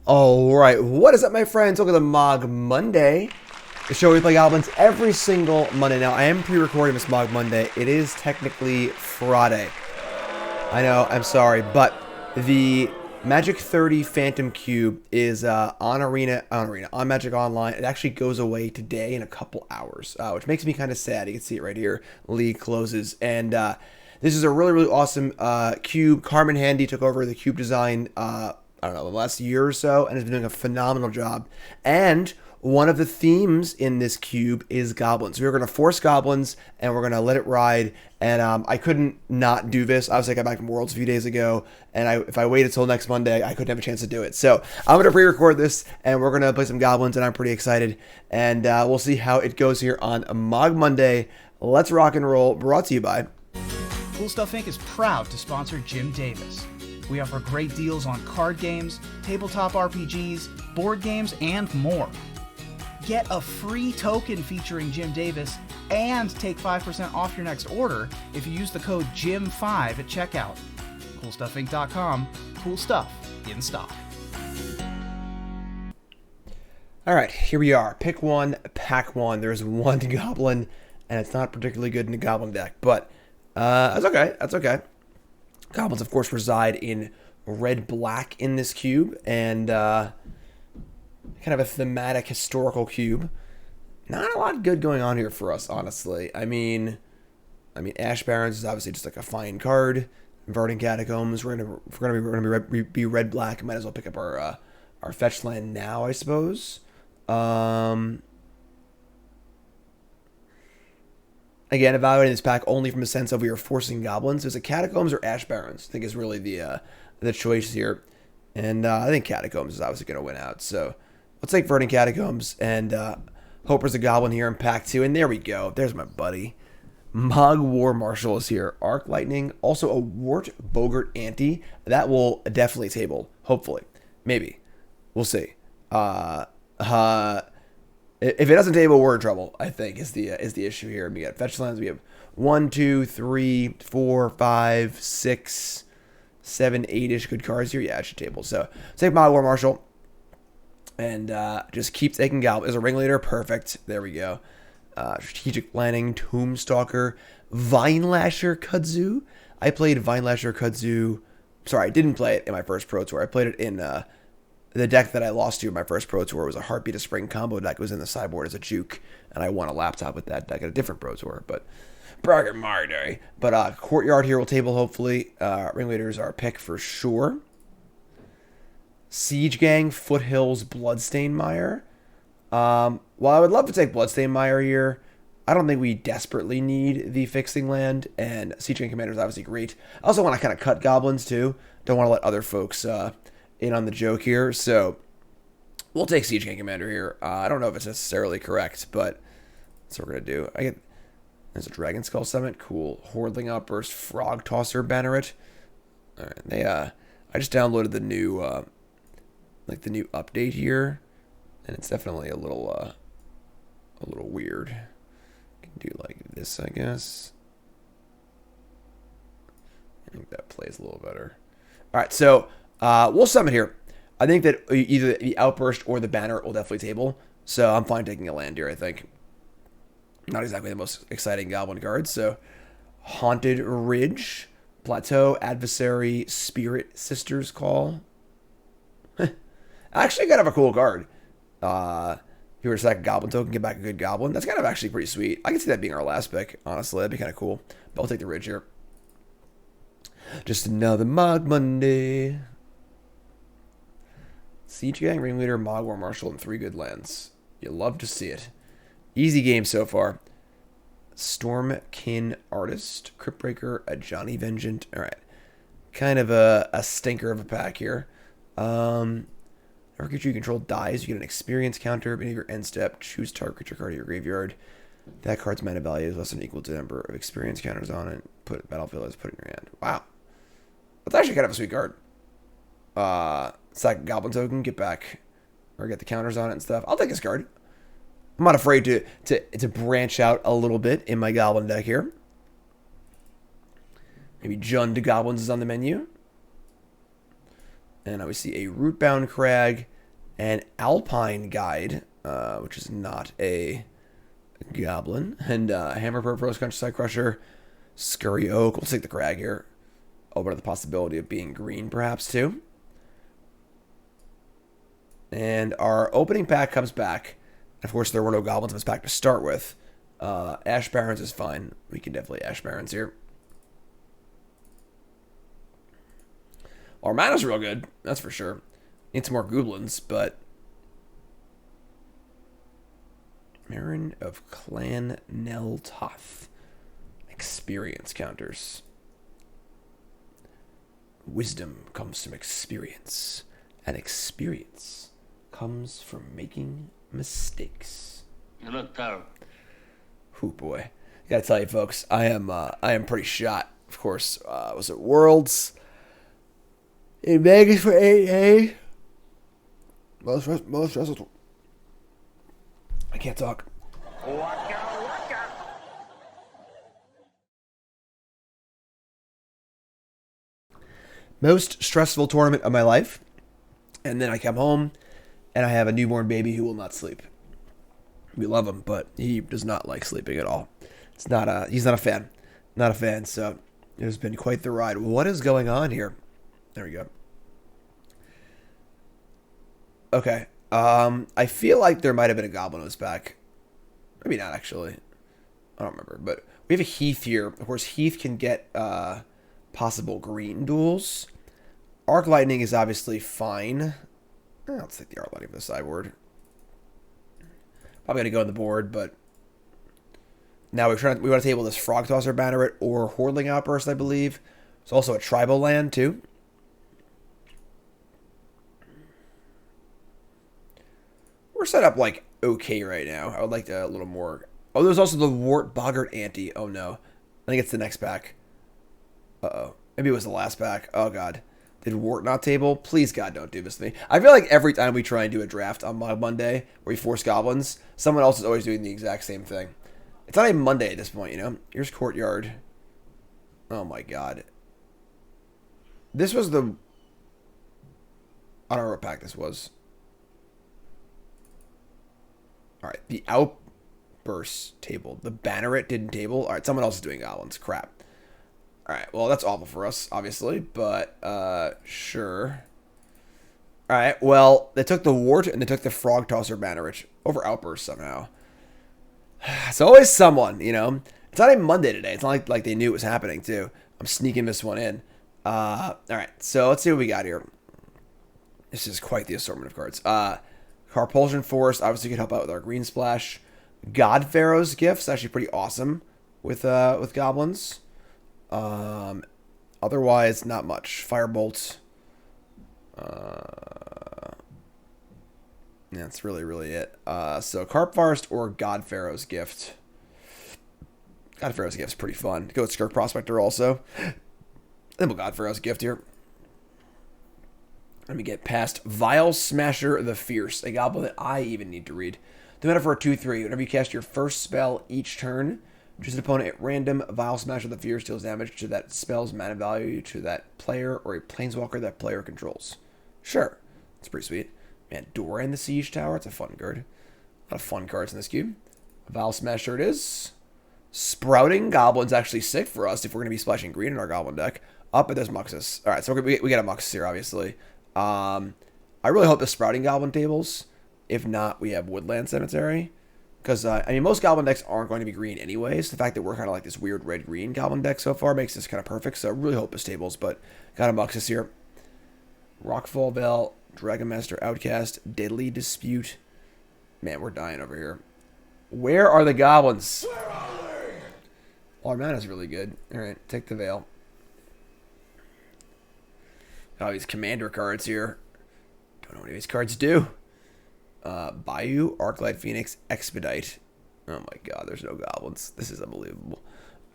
Alright, what is up, my friends? Welcome to Mogg Monday, the show where we play Goblins every single Monday. Now, I am pre-recording this Mogg Monday. It is technically Friday. I know, I'm sorry, but the Magic 30 Phantom Cube is on Magic Online. It actually goes away today in a couple hours, which makes me kind of sad. You can see it right here. League closes, and this is a really, really awesome cube. Carmen Handy took over the cube design I don't know, the last year or so, and has been doing a phenomenal job. And one of the themes in this cube is goblins. We're going to force goblins, and we're going to let it ride. And I couldn't not do this. Obviously, I got back from Worlds a few days ago, and if I waited till next Monday, I couldn't have a chance to do it. So I'm going to pre-record this, and we're going to play some goblins, and I'm pretty excited. And we'll see how it goes here on Mogg Monday. Let's rock and roll. Brought to you by Cool Stuff Inc. is proud to sponsor Jim Davis. We offer great deals on card games, tabletop RPGs, board games, and more. Get a free token featuring Jim Davis and take 5% off your next order if you use the code JIM5 at checkout. CoolStuffInc.com. Cool stuff in stock. All right, here we are. Pick one, pack one. There's one goblin, and it's not particularly good in the goblin deck, but that's okay. That's okay. Goblins, of course, reside in red-black in this cube, and kind of a thematic historical cube. Not a lot good going on here for us, honestly. I mean, Ash Barrens is obviously just like a fine card. Verdant Catacombs, we're gonna be red-black. Might as well pick up our fetch land now, I suppose. Again, evaluating this pack only from a sense of we are forcing goblins. There's a Catacombs or Ash Barrens, I think is really the choice here. And I think Catacombs is obviously going to win out. So let's take Verdant Catacombs and hope there's a goblin here in pack 2. And there we go. There's my buddy. Mogg War Marshal is here. Arc Lightning. Also a Wart Bogart Ante. That will definitely table. Hopefully. Maybe. We'll see. If it doesn't table, we're in trouble, I think, is the issue here. We got fetch lands. We have 1, 2, 3, 4, 5, 6, 7, 8-ish good cards here. Yeah, it should table. So take my War Marshal and just keep taking goblins. There's a Ringleader. Perfect. There we go. Strategic Planning, Tombstalker, Vinelasher Kudzu. I played Vinelasher Kudzu. Sorry, I didn't play it in my first Pro Tour. I played it in the deck that I lost to in my first Pro Tour was a Heartbeat of Spring combo deck. It was in the sideboard as a juke, and I won a laptop with that deck at a different Pro Tour. But bragging my day. But Courtyard here will table, hopefully. Ringleader is our pick for sure. Siege Gang, Foothills, Bloodstain Mire. While I would love to take Bloodstain Mire here, I don't think we desperately need the fixing land, and Siege Gang Commander is obviously great. I also want to kind of cut goblins, too. Don't want to let other folks in on the joke here, so we'll take Siege Gang Commander here. I don't know if it's necessarily correct, but that's what we're going to do. There's a Dragon Skull Summit. Cool. Hordling Outburst, Frog Tosser, Banneret. All right, I just downloaded the new, the new update here, and it's definitely a little weird. Can do like this, I guess. I think that plays a little better. All right, so we'll summon here. I think that either the Outburst or the Banner will definitely table, so I'm fine taking a land here, I think. Not exactly the most exciting Goblin cards, so Haunted Ridge, Plateau, Adversary, Spirit Sisters Call. Actually kind of a cool card. If you were to sack a Goblin token, get back a good Goblin. That's kind of actually pretty sweet. I can see that being our last pick, honestly. That'd be kind of cool. But I'll take the Ridge here. Just another Mogg Monday. Siege Gang, Ringleader, Mogg War Marshal, and 3 good lands. You love to see it. Easy game so far. Stormkin Artist, Cryptbreaker, a Johnny Vengeant. All right. Kind of a stinker of a pack here. Every creature you control dies. You get an experience counter. Beginning of your end step, choose target creature card of your graveyard. That card's mana value is less than or equal to the number of experience counters on it. Put battlefield as put in your hand. Wow. That's actually kind of a sweet card. Sack Goblin token, get back, or get the counters on it and stuff. I'll take this card. I'm not afraid to branch out a little bit in my Goblin deck here. Maybe Jund Goblins is on the menu. And we see a Rootbound Crag, An Alpine Guide, which is not a Goblin. And Hammer Purpose, Country Side Crusher, Scurry Oak. We'll take the Crag here. Open up the possibility of being green, perhaps, too. And our opening pack comes back. Of course, there were no Goblins in this pack to start with. Ash Barrens is fine. We can definitely Ash Barrens here. Our mana's real good, that's for sure. Need some more Goblins, but... Marin of Clan Neltoth. Experience counters. Wisdom comes from experience. And experience comes from making mistakes. You look terrible. Oh boy. Gotta tell you folks, I am pretty shot. Of course, was it Worlds in Vegas for 8A? Most stressful. I can't talk. Most stressful tournament of my life. And then I come home and I have a newborn baby who will not sleep. We love him, but he does not like sleeping at all. He's not a fan. Not a fan, so it has been quite the ride. What is going on here? There we go. Okay. I feel like there might have been a Goblin in this pack. Maybe not, actually. I don't remember, but we have a Heath here. Of course, Heath can get possible green duels. Arc Lightning is obviously fine. Let's take the Arc Lightning for the sideboard. Probably going to go on the board, but now we want to table this Frog Tosser Banneret or Hordling Outburst, I believe. There's also a Tribal Land, too. We're set up, like, okay right now. I would like a little more. Oh, there's also the Wart Boggart Ante. Oh, no. I think it's the next pack. Uh-oh. Maybe it was the last pack. Oh, God. Did Wart not table? Please, God, don't do this to me. I feel like every time we try and do a draft on Mogg Monday, where we force Goblins, someone else is always doing the exact same thing. It's not even Monday at this point, you know? Here's Courtyard. Oh, my God. This was the... I don't know what pack this was. Alright, the Outburst table. The Banneret didn't table. Alright, someone else is doing Goblins. Crap. Alright, well, that's awful for us, obviously, but, sure. Alright, well, they took the Wart and they took the Frog Tosser Banneret over Outburst somehow. It's always someone, you know? It's not even Monday today. It's not like they knew it was happening, too. I'm sneaking this one in. Alright, so let's see what we got here. This is quite the assortment of cards. Carpulsion Forest obviously could help out with our Green Splash. God Pharaoh's Gift's actually pretty awesome with Goblins. Otherwise, not much. Firebolt. That's really it. So Carp Forest or God Pharaoh's Gift. God Pharaoh's Gift's pretty fun. Go with Skirk Prospector also. Then we'll God Pharaoh's Gift here. Let me get past Vile Smasher the Fierce, a goblin that I even need to read. The meta for a 2/3. Whenever you cast your first spell each turn, choose an opponent at random. Vile Smasher the Fierce deals damage to that spell's mana value to that player or a planeswalker that player controls. Sure. That's pretty sweet. Man, Doran the Siege Tower. It's a fun card. A lot of fun cards in this cube. Vile Smasher it is. Sprouting Goblin's actually sick for us if we're going to be splashing green in our Goblin deck. Up, but there's Muxus. Alright, so we got a Muxus here, obviously. I really hope the Sprouting Goblin tables. If not, we have Woodland Cemetery. Because, I mean, most Goblin decks aren't going to be green anyways. The fact that we're kind of like this weird red-green Goblin deck so far makes this kind of perfect. So I really hope this tables, but got a Muxus here. Rockfall Bell, Dragon Master Outcast, Deadly Dispute. Man, we're dying over here. Where are the Goblins? Where are they? Our mana's really good. Alright, take the Veil. Got all these commander cards here. Don't know what any of these cards do. Bayou, Arclight Phoenix, Expedite. Oh my god, there's no Goblins. This is unbelievable.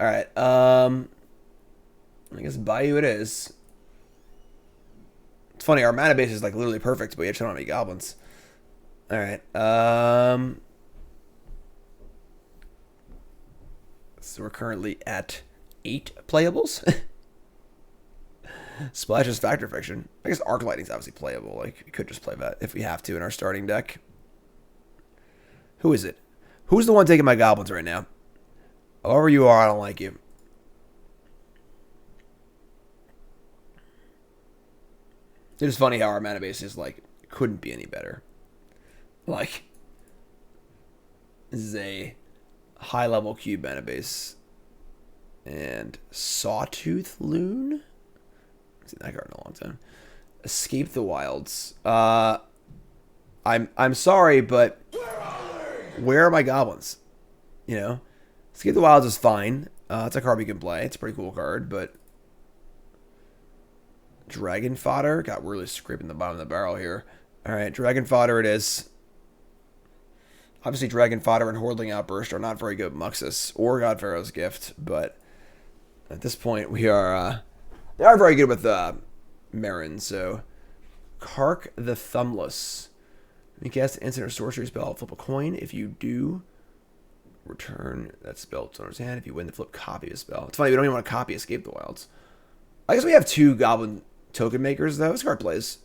Alright, I guess Bayou it is. It's funny, our mana base is like literally perfect, but we just don't have any Goblins. Alright, so we're currently at 8 playables. Splash's Factor Fiction. I guess Arc Lightning's obviously playable. Like, we could just play that if we have to in our starting deck. Who is it? Who's the one taking my goblins right now? However you are, I don't like you. It is funny how our mana base is, like, couldn't be any better. Like, this is a high-level cube mana base. And Sawtooth Loon? I haven't seen that card in a long time. Escape the Wilds. I'm sorry, but where are my goblins? You know? Escape the Wilds is fine. It's a card we can play. It's a pretty cool card, but Dragon Fodder? Got really scraping the bottom of the barrel here. Alright, Dragon Fodder it is. Obviously, Dragon Fodder and Hordling Outburst are not very good Muxus or God Pharaoh's Gift, but at this point, we are they are very good with Marin, so Kark the Thumbless. You cast an instant or sorcery spell, flip a coin. If you do, return that spell to owner's hand. If you win the flip, copy a spell. It's funny, we don't even want to copy Escape the Wilds. I guess we have 2 Goblin token makers, though. This card plays.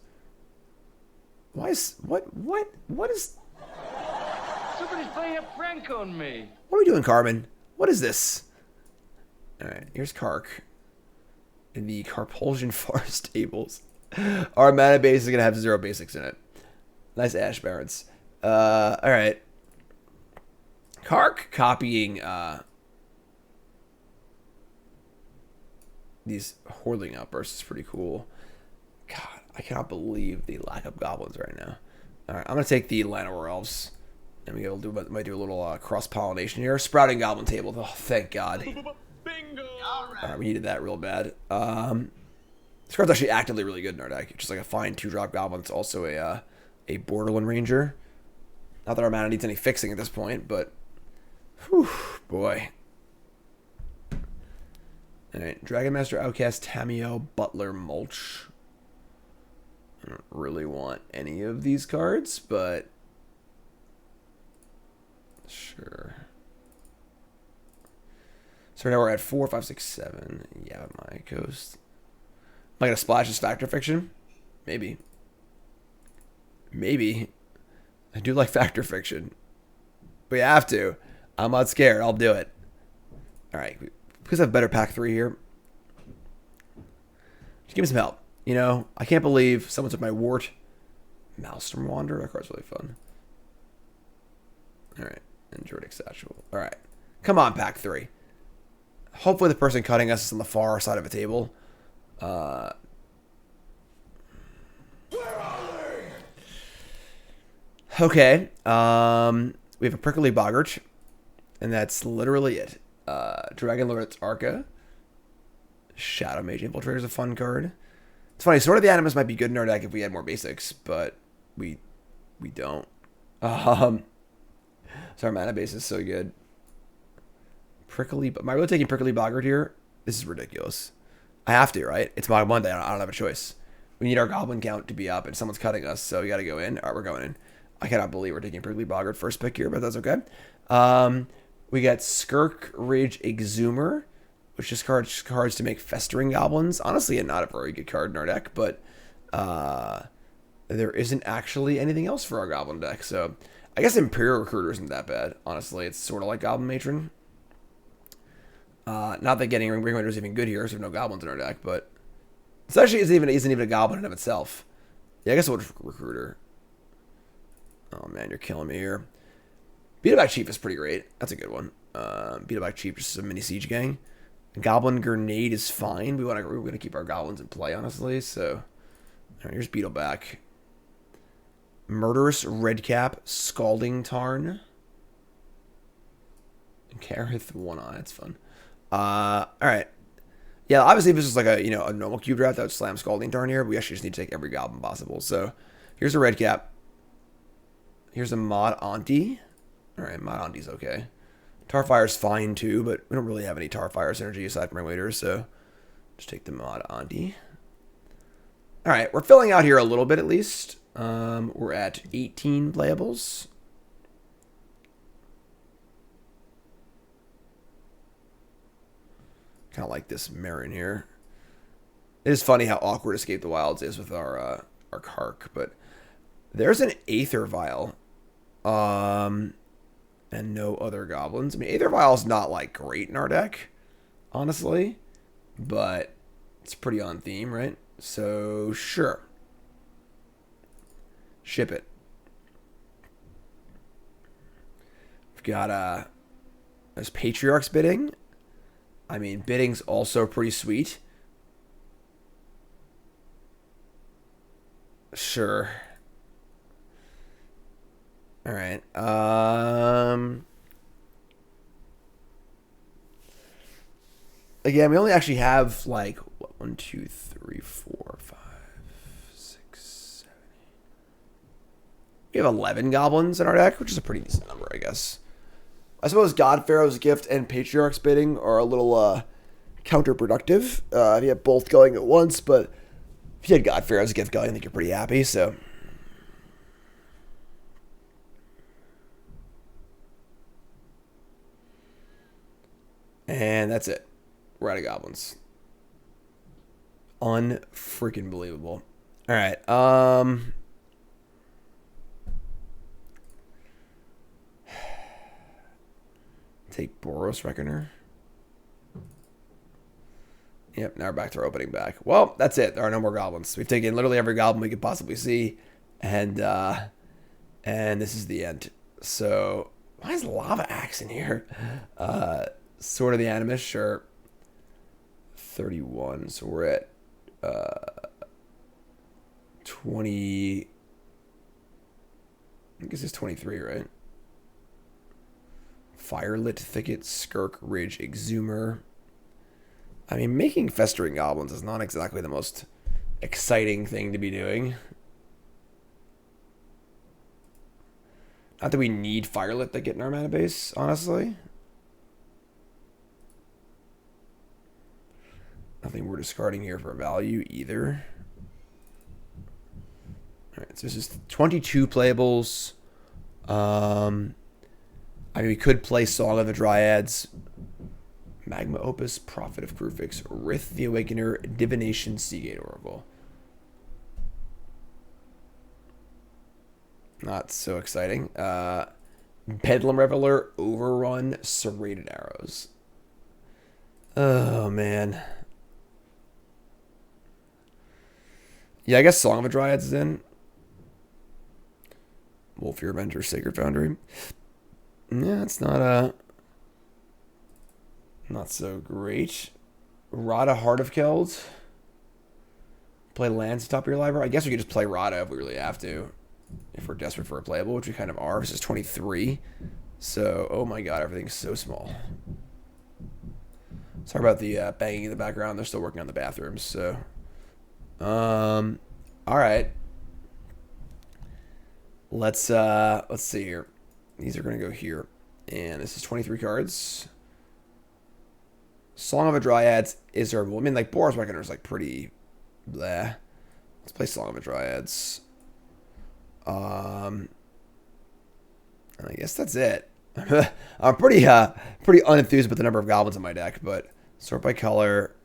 Why is... What is... Somebody's playing a prank on me. What are we doing, Carmen? What is this? Alright, here's Kark. In the Carpulsion Forest tables. Our mana base is going to have 0 basics in it. Nice Ash Barrens. Alright. Kark copying these Hordling Outbursts is pretty cool. God, I cannot believe the lack of goblins right now. Alright, I'm going to take the Llanowar Elves. And we might do a little cross-pollination here. Sprouting Goblin table. Oh, thank God. Bingo! Alright, we needed that real bad. This card's actually actively really good in our deck. Just like a fine 2-drop Goblin. It's also a Borderland Ranger. Not that our mana needs any fixing at this point, but... Whew, boy. Alright, Dragon Master, Outcast, Tameo, Butler, Mulch. I don't really want any of these cards, but... Sure. So now we're at 4, 5, 6, 7. Yeah, my coast. Am I gonna splash this Factor Fiction? Maybe. Maybe. I do like Factor Fiction. We have to. I'm not scared. I'll do it. Alright. Please have better pack 3 here. Just give me some help. You know, I can't believe someone took my Wart. Maelstrom Wanderer? That card's really fun. Alright. And Druidic Satchel. Alright. Come on, pack 3. Hopefully the person cutting us is on the far side of a table. Okay. We have a Prickly Boggart. And that's literally it. Dragon Lord's Arca. Shadow Mage Infiltrator is a fun card. It's funny, Sword of the Animus might be good in our deck if we had more basics, but we don't. So our mana base is so good. Am I really taking Prickly Boggart here? This is ridiculous. I have to, right? It's Mogg Monday. I don't have a choice. We need our goblin count to be up, and someone's cutting us, so we got to go in. All right, we're going in. I cannot believe we're taking Prickly Boggart first pick here, but that's okay. We got Skirk Ridge Exhumer, which is cards to make Festering Goblins. Honestly, not a very good card in our deck, but there isn't actually anything else for our goblin deck, so I guess Imperial Recruiter isn't that bad. Honestly, it's sort of like Goblin Matron. Not that getting Ring Raider is even good here, so we have no goblins in our deck, but this actually isn't even a goblin in of itself. Yeah, I guess we'll Recruiter. Oh man, you're killing me here. Beat-a-back Chief is pretty great. That's a good one. Beat-a-back Chief just is a mini siege gang. Goblin Grenade is fine. We're gonna keep our goblins in play, honestly. So, all right, here's Beetleback. Murderous Redcap, Scalding Tarn. Kareth One Eye. That's fun. All right. Yeah, obviously if this is like a a normal cube draft, that would slam Scalding Tarn here. But we actually just need to take every goblin possible. So here's a Redcap. Here's a Mod Auntie. All right, Mod Auntie's okay. Tarfire's fine too, but we don't really have any Tarfire synergy aside from Ringleaders, so just take the Mod Auntie. All right, we're filling out here a little bit at least. We're at 18 playables. Kind of like this Marin here. It is funny how awkward Escape the Wilds is with our Kark, but there's an Aether Vial. And no other goblins. I mean, Aether Vial's not, like, great in our deck, honestly. But it's pretty on theme, right? So, sure. Ship it. We've got, there's Patriarch's Bidding. I mean, Bidding's also pretty sweet. Sure. All right. Again, we only actually have like what, 1, 2, 3, 4, 5, 6, 7, 8. We have 11 goblins in our deck, which is a pretty decent number, I guess. I suppose God Pharaoh's Gift and Patriarch's Bidding are a little counterproductive. If you have both going at once, but if you had God Pharaoh's Gift going, I think you're pretty happy. So. And that's it. We're out of goblins. Unfreaking believable. All right. Take Boros Reckoner. Yep, now we're back to our opening back. Well, that's it. There are no more goblins. We've taken literally every goblin we could possibly see. And this is the end. So, why is Lava Axe in here? Sword of the Animus, sure. 31. So we're at 20. I guess it's 23, right? Firelit Thicket, Skirk Ridge, Exhumer. I mean, making Festering Goblins is not exactly the most exciting thing to be doing. Not that we need Firelit Thicket in our mana base, honestly. Nothing we're discarding here for value either. Alright, so this is 22 playables. I mean, we could play Song of the Dryads, Magma Opus, Prophet of Krufix, Rith the Awakener, Divination, Seagate Oracle. Not so exciting. Bedlam Reveler, Overrun, Serrated Arrows. Oh, man. Yeah, I guess Song of the Dryads is in. Wolfear Avenger, Sacred Foundry. Yeah, it's not so great. Rada, Heart of Keld. Play lands atop your library. I guess we could just play Rada if we really have to. If we're desperate for a playable, which we kind of are. This is 23. So, oh my god, everything's so small. Sorry about the banging in the background. They're still working on the bathrooms, so... all right. Let's see here. These are going to go here. And this is 23 cards. Song of the Dryads is there. I mean, like, Boros Reckoner is, like, pretty bleh. Let's play Song of the Dryads. And I guess that's it. I'm pretty unenthused about the number of goblins in my deck, but sort by color.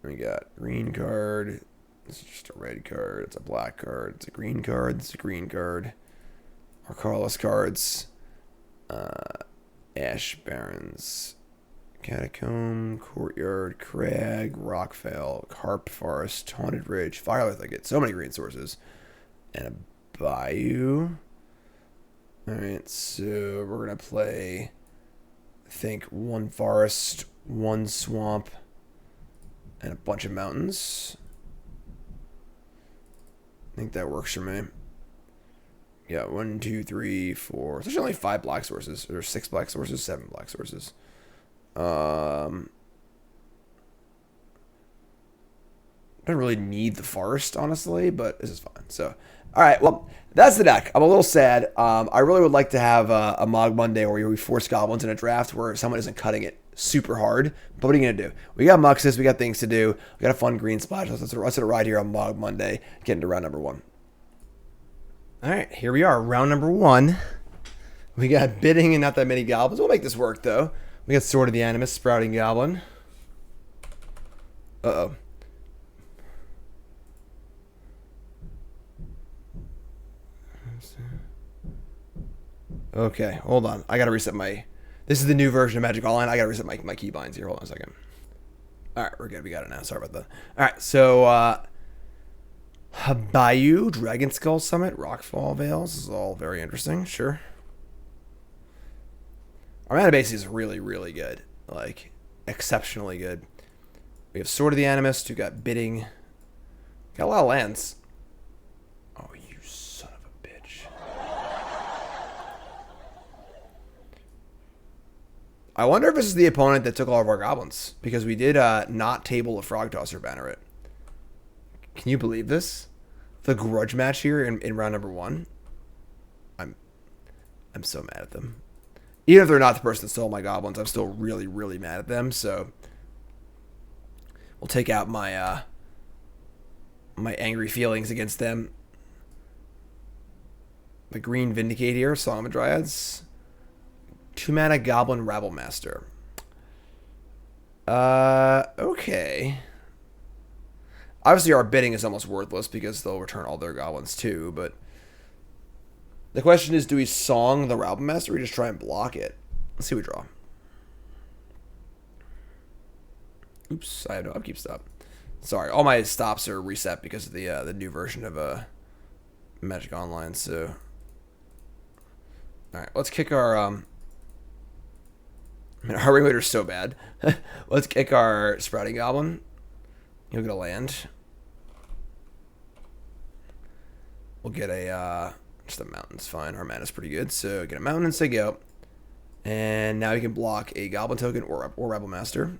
We got green card. This is just a red card. It's a black card. It's a green card. It's a green card. Our colorless cards. Ash Barrens. Catacomb. Courtyard. Crag. Rockvale. Carp Forest. Haunted Ridge. Firelight Thicket. So many green sources. And a Bayou. Alright, so we're going to play, I think, one forest, one swamp, and a bunch of mountains. I think that works for me. Yeah, 1, 2, 3, 4. There's only 5 black sources. Or 6 black sources, 7 black sources. Don't really need the forest, honestly, but this is fine. So, all right, well, that's the deck. I'm a little sad. I really would like to have a Mogg Monday where we force goblins in a draft where someone isn't cutting it super hard. But what are you going to do? We got Muxus. We got things to do. We got a fun green splash. Let's let it ride here on Mogg Monday. Get into round number 1. All right, here we are. Round number 1. We got bidding and not that many goblins. We'll make this work, though. We got Sword of the Animus, Sprouting Goblin. Uh-oh. Okay, hold on. I gotta reset my... This is the new version of Magic Online. I gotta reset my keybinds here. Hold on a second. Alright, we're good. We got it now. Sorry about that. Alright, so, Bayou, Dragon Skull Summit, Rockfall Vales. This is all very interesting. Sure. Our mana base is really, really good. Like, exceptionally good. We have Sword of the Animist. We've got Bidding. Got a lot of lands. Oh, you son of a bitch. I wonder if this is the opponent that took all of our goblins. Because we did not table a Frog Tosser Banneret. Can you believe this? The grudge match here in round number 1. I'm so mad at them. Even if they're not the person that stole my goblins, I'm still really, really mad at them. So we'll take out my my angry feelings against them. The green Vindicate here, Song of the Dryads. 2-mana Goblin Rabble Master. Okay. Obviously our bidding is almost worthless because they'll return all their goblins too, but the question is, do we Song the Rabble Master or we just try and block it? Let's see what we draw. Oops, I have no upkeep stop. Sorry, all my stops are reset because of the new version of Magic Online. So, all right, let's kick our our Ringleader's so bad. Let's kick our Sprouting Goblin. He'll get a land. We'll get a just a mountain's fine. Our mana's pretty good, so get a mountain and say go. And now you can block a Goblin token or Rebel Master.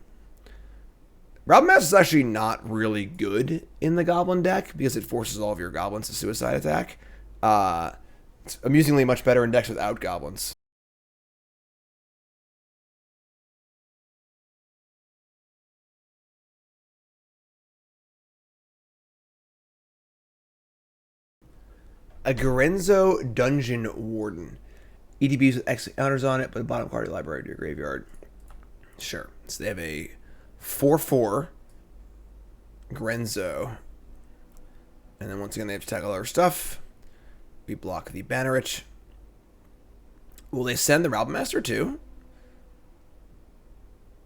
Rebel Master is actually not really good in the Goblin deck because it forces all of your Goblins to suicide attack. It's amusingly much better in decks without Goblins. A Garenzo Dungeon Warden. EDBs with X counters on it, but the bottom card of your library to your graveyard. Sure. So they have a 4/4 Grenzo. And then once again, they have to tackle other stuff. We block the Banneret. Will they send the Rabble Master too?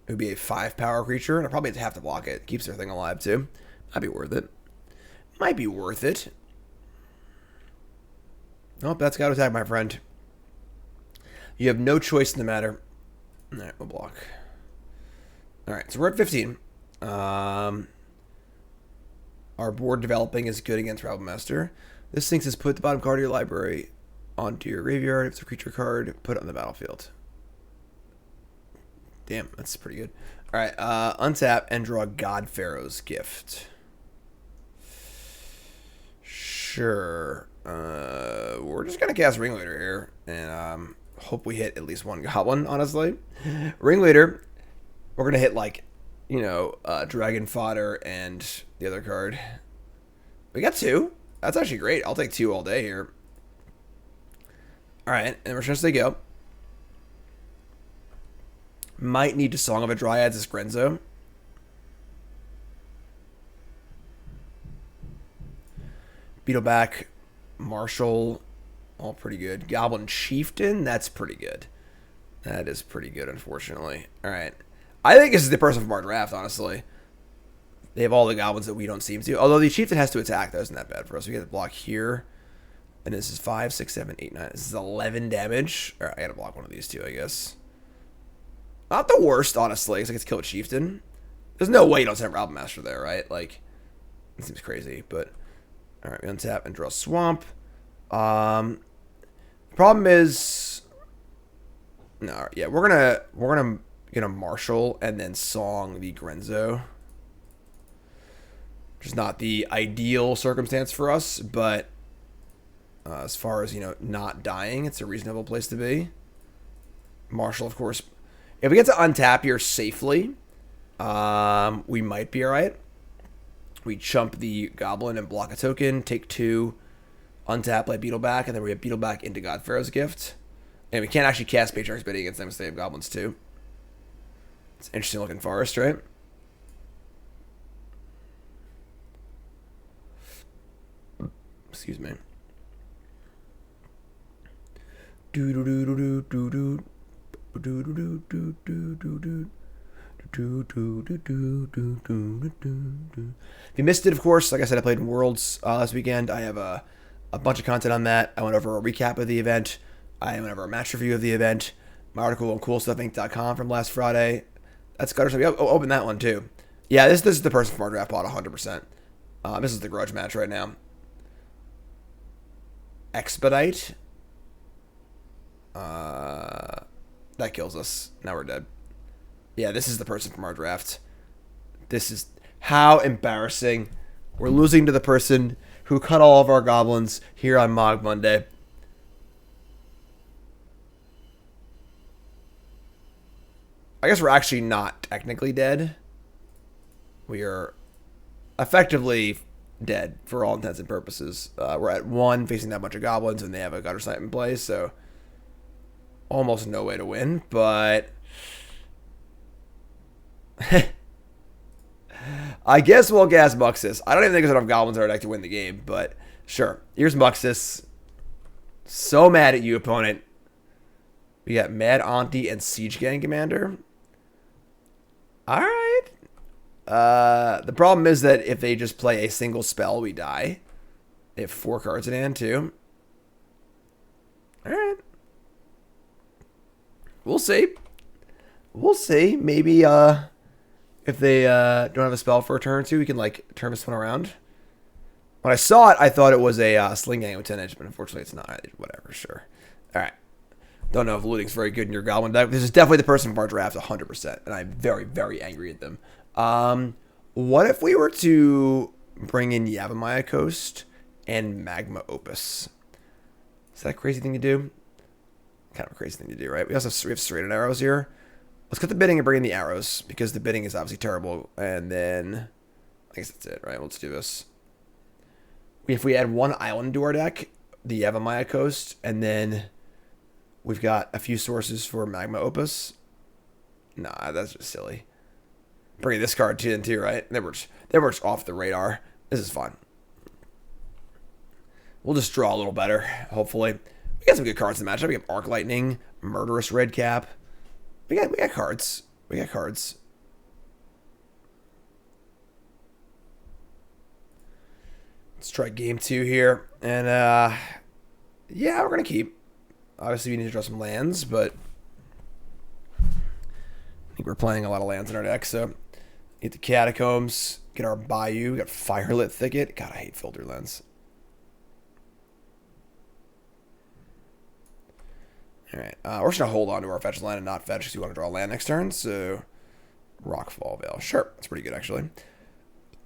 It would be a 5-power creature, and I probably have to block it. Keeps their thing alive too. Might be worth it. Might be worth it. Nope, that's got to attack, my friend. You have no choice in the matter. Alright, we'll block. Alright, so we're at 15. Our board developing is good against Rabble Master. This thing says put the bottom card of your library onto your graveyard. If it's a creature card, put it on the battlefield. Damn, that's pretty good. Alright, untap and draw God Pharaoh's Gift. Sure. We're just gonna cast Ringleader here and hope we hit at least one goblin, honestly. Ringleader, we're gonna hit like, you know, Dragon Fodder and the other card. We got 2. That's actually great. I'll take 2 all day here. Alright, and we're just gonna go. Might need to Song of a Dryads as Grenzo. Beetleback, Marshall, all pretty good. Goblin Chieftain, that's pretty good. That is pretty good, unfortunately. Alright. I think this is the person from our draft, honestly. They have all the goblins that we don't seem to. Although the Chieftain has to attack, that isn't that bad for us. We get to block here. And this is 5, 6, 7, 8, 9. This is 11 damage. Alright, I gotta block one of these two, I guess. Not the worst, honestly, because I get to kill a Chieftain. There's no way you don't send Rabble Master there, right? Like, it seems crazy, but... Alright, we untap and draw Swamp. Problem is... No, yeah, we're gonna Marshall and then Song the Grenzo. Which is not the ideal circumstance for us, but as far as, you know, not dying, it's a reasonable place to be. Marshall, of course. If we get to untap here safely, we might be alright. We chump the Goblin and block a token, take 2, untap, play Beetleback, and then we have Beetleback into God Pharaoh's Gift. And we can't actually cast Patriarch's Bidding against them because they have Goblins too. It's an interesting looking forest, right? Excuse me. Do do do do do do do do do do do do. If you missed it, of course, like I said, I played in Worlds last weekend. I have a bunch of content on that. I went over a recap of the event. I went over a match review of the event. My article on CoolStuffInc.com from last Friday. That's Gutter Stuff. Open that one too. Yeah, this is the person from our draft bot 100%. This is the grudge match right now. Expedite. That kills us. Now we're dead. Yeah, this is the person from our draft. This is how embarrassing. We're losing to the person who cut all of our goblins here on Mogg Monday. I guess we're actually not technically dead. We are effectively dead for all intents and purposes. We're at 1 facing that bunch of goblins, and they have a gutter snipe in play, so almost no way to win, but I guess we'll gas Muxus. I don't even think there's enough goblins in our deck to win the game, but sure. Here's Muxus. So mad at you, opponent. We got Mad Auntie and Siege Gang Commander. Alright. The problem is that if they just play a single spell, we die. They have 4 cards in hand, too. Alright. We'll see. We'll see. Maybe, if they don't have a spell for a turn or two, we can, like, turn this one around. When I saw it, I thought it was a Sling Gang with 10 edge, but unfortunately it's not. Whatever, sure. Alright. Don't know if looting's very good in your Goblin deck. This is definitely the person from our draft, 100%, and I'm very, very angry at them. What if we were to bring in Yavimaya Coast and Magma Opus? Is that a crazy thing to do? Kind of a crazy thing to do, right? We have serrated arrows here. Let's cut the bidding and bring in the arrows, because the bidding is obviously terrible. And then, I guess that's it, right? Let's do this. If we add 1 island to our deck, the Yavimaya Coast, and then we've got a few sources for Magma Opus. Nah, that's just silly. Bring this card in too, right? They were just off the radar. This is fun. We'll just draw a little better, hopefully. We got some good cards in the matchup. We have Arc Lightning, Murderous Redcap. We got cards. We got cards. Let's try game 2 here. And, yeah, we're going to keep. Obviously, we need to draw some lands, but I think we're playing a lot of lands in our deck, so get the Catacombs, get our Bayou, we got Firelit Thicket. God, I hate Filter Lens. Alright, we're just going to hold on to our fetch line and not fetch because we want to draw a land next turn, so Rockfall Vale. Sure, that's pretty good, actually.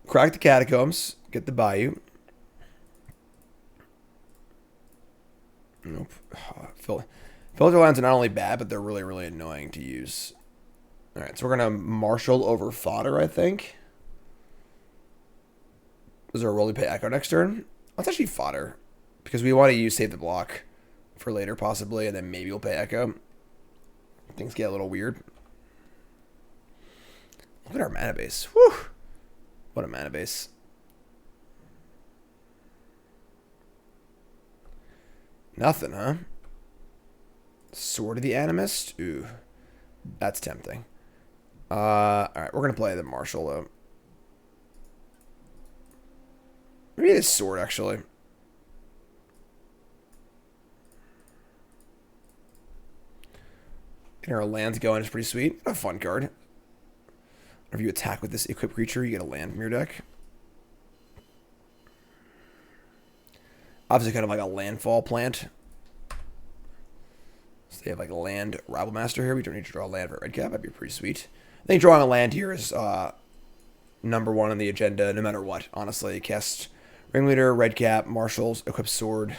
Crack the Catacombs, get the Bayou. Nope. Filter lines are not only bad, but they're really, really annoying to use. Alright, so we're going to marshal over fodder, I think. Is there a role to pay Echo next turn? Let's actually fodder, because we want to use Save the Block for later, possibly, and then maybe we'll pay Echo. Things get a little weird. Look at our mana base. Whew! What a mana base. Nothing, huh? Sword of the Animist? Ooh. That's tempting. Alright, we're going to play the Marshal, though. Maybe this sword, actually. Getting our lands going is pretty sweet. A fun card. If you attack with this equipped creature, you get a land from your deck. Obviously, kind of like a landfall plant. So they have like a land Rabble Master here. We don't need to draw a land for red cap. That'd be pretty sweet. I think drawing a land here is number 1 on the agenda, no matter what. Honestly, cast Ringleader, red cap, Marshals, equip sword.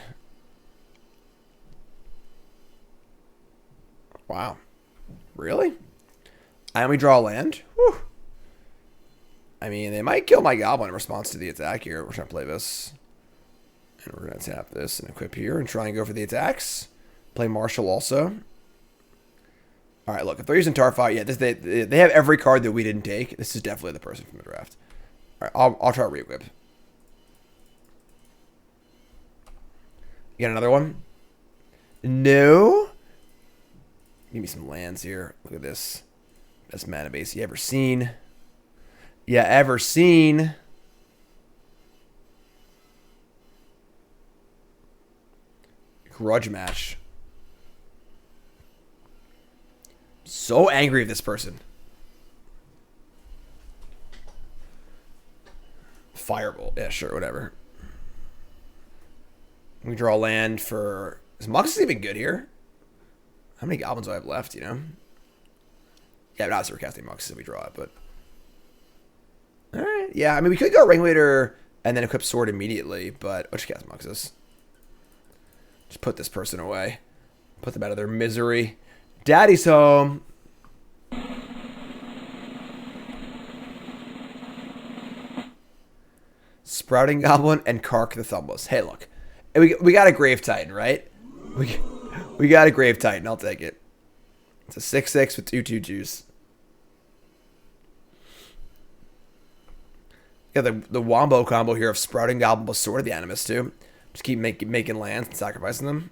Wow, really? I only draw a land. Whew. I mean, they might kill my goblin in response to the attack here. We're trying to play this. And we're going to tap this and equip here and try and go for the attacks. Play Marshal also. Alright, look, if they're using Tarfire, yeah, they have every card that we didn't take. This is definitely the person from the draft. Alright, I'll try to re-equip. You got another one? No. Give me some lands here. Look at this. Best mana base you ever seen. Yeah, ever seen. Grudge match. So angry at this person. Firebolt. Yeah, sure, whatever. We draw land for... Is Moxus even good here? How many goblins do I have left, you know? Yeah, not sarcastic Moxus if we draw it, but... Alright, yeah, I mean, we could go Ringleader and then equip Sword immediately, but... Let's cast Moxus. Just put this person away. Put them out of their misery. Daddy's home. Sprouting Goblin and Kark the Thumbless. Hey, look. We got a Grave Titan, right? We got a Grave Titan. I'll take it. It's a 6/6 with 2/2/2s. Yeah, the Wombo combo here of Sprouting Goblin plus Sword of the Animus, too. Just keep making lands and sacrificing them.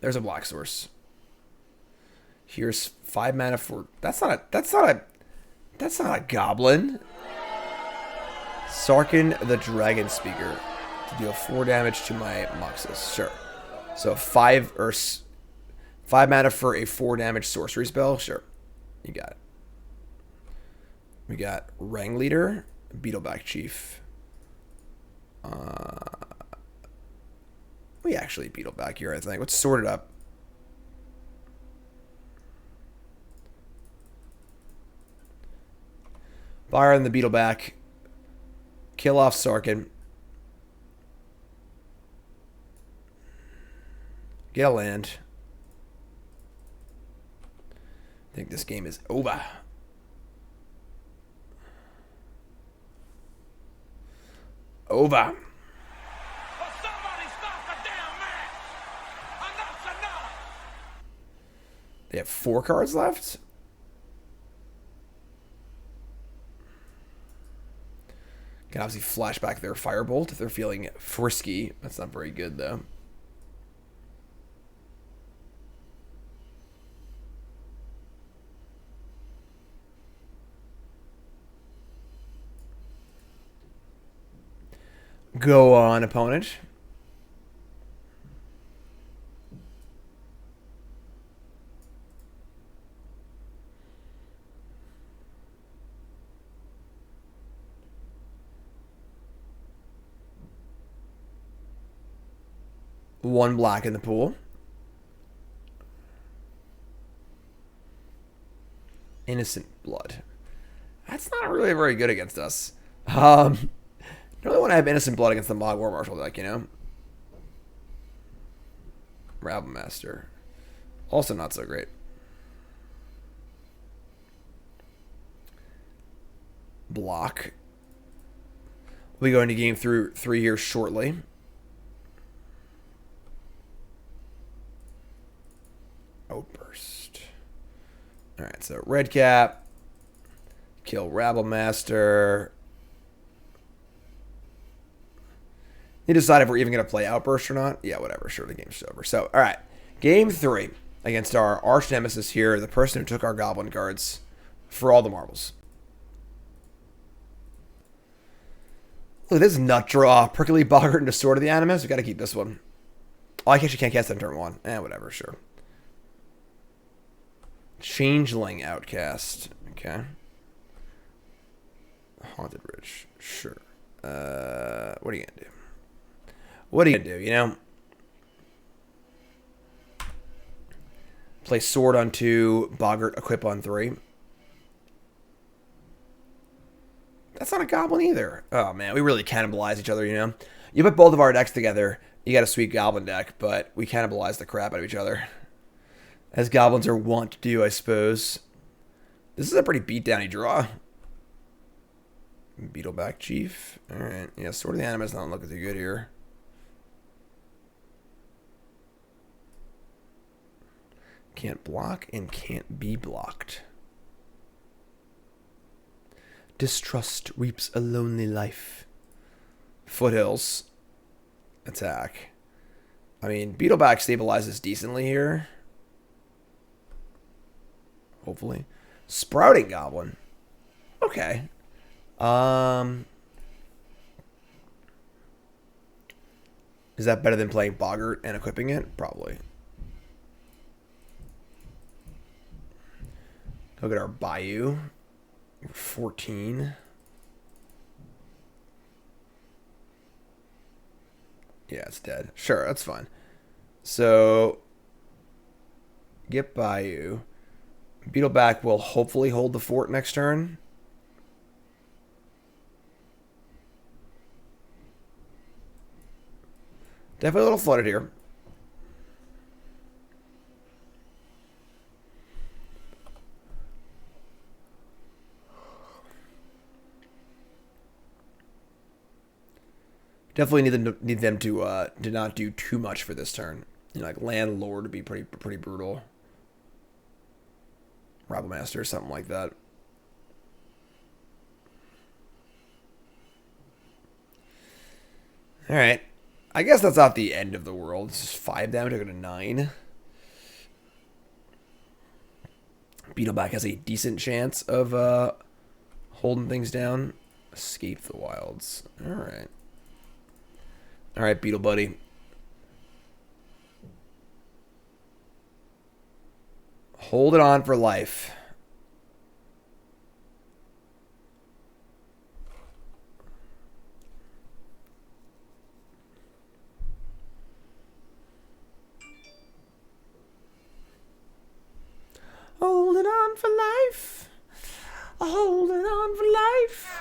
There's a black source. Here's 5 mana for... That's not a goblin. Sarkin the Dragon Speaker to deal 4 damage to my Moxus. Sure. So 5 mana for a 4 damage sorcery spell. Sure. You got it. We got Ringleader, Beetleback Chief. We actually Beetleback here, I think. Let's sort it up. Fire on the Beetleback. Kill off Sarkin. Get a land. I think this game is over. Over. They have 4 cards left. Can obviously flash back their Firebolt if they're feeling frisky. That's not very good, though. Go on, opponent. One black in the pool. Innocent Blood. That's not really very good against us. Don't really want to have Innocent Blood against the Mogg War Marshal deck, you know? Rabble Master. Also not so great. Block. We'll be going to game through 3 here shortly. Outburst. Alright, so red cap. Kill Rabble Master. You decide if we're even going to play Outburst or not. Yeah, whatever. Sure, the game's over. So, alright. Game 3 against our arch nemesis here, the person who took our Goblin cards for all the marbles. Look at this nut draw. Prickly Boggart into Sword of the Animus. We got to keep this one. Oh, I actually can't cast that in turn 1. Whatever, sure. Changeling Outcast. Okay. Haunted Ridge. Sure. What are you going to do? What are you going to do, you know? Play Sword on 2, Boggart equip on 3. That's not a Goblin either. Oh, man, we really cannibalize each other, you know? You put both of our decks together, you got a sweet Goblin deck, but we cannibalize the crap out of each other. As Goblins are wont to do, I suppose. This is a pretty beat-downy draw. Beetleback Chief. Alright, yeah, Sword of the Animus not looking too good here. Can't block and can't be blocked. Distrust reaps a lonely life. Foothills. Attack. I mean, Beetleback stabilizes decently here. Hopefully. Sprouting Goblin. Okay. Is that better than playing Boggart and equipping it? Probably. Look at our Bayou. 14. Yeah, it's dead. Sure, that's fine. So, get Bayou. Beetleback will hopefully hold the fort next turn. Definitely a little flooded here. Definitely need them to not do too much for this turn. You know, like Landlord would be pretty brutal. Rabblemaster, something like that. All right. I guess that's not the end of the world. It's just 5 damage. I go to 9. Beetleback has a decent chance of holding things down. Escape the wilds. All right. All right, Beetle Buddy. Hold it on for life. Holding on for life. Holding on for life.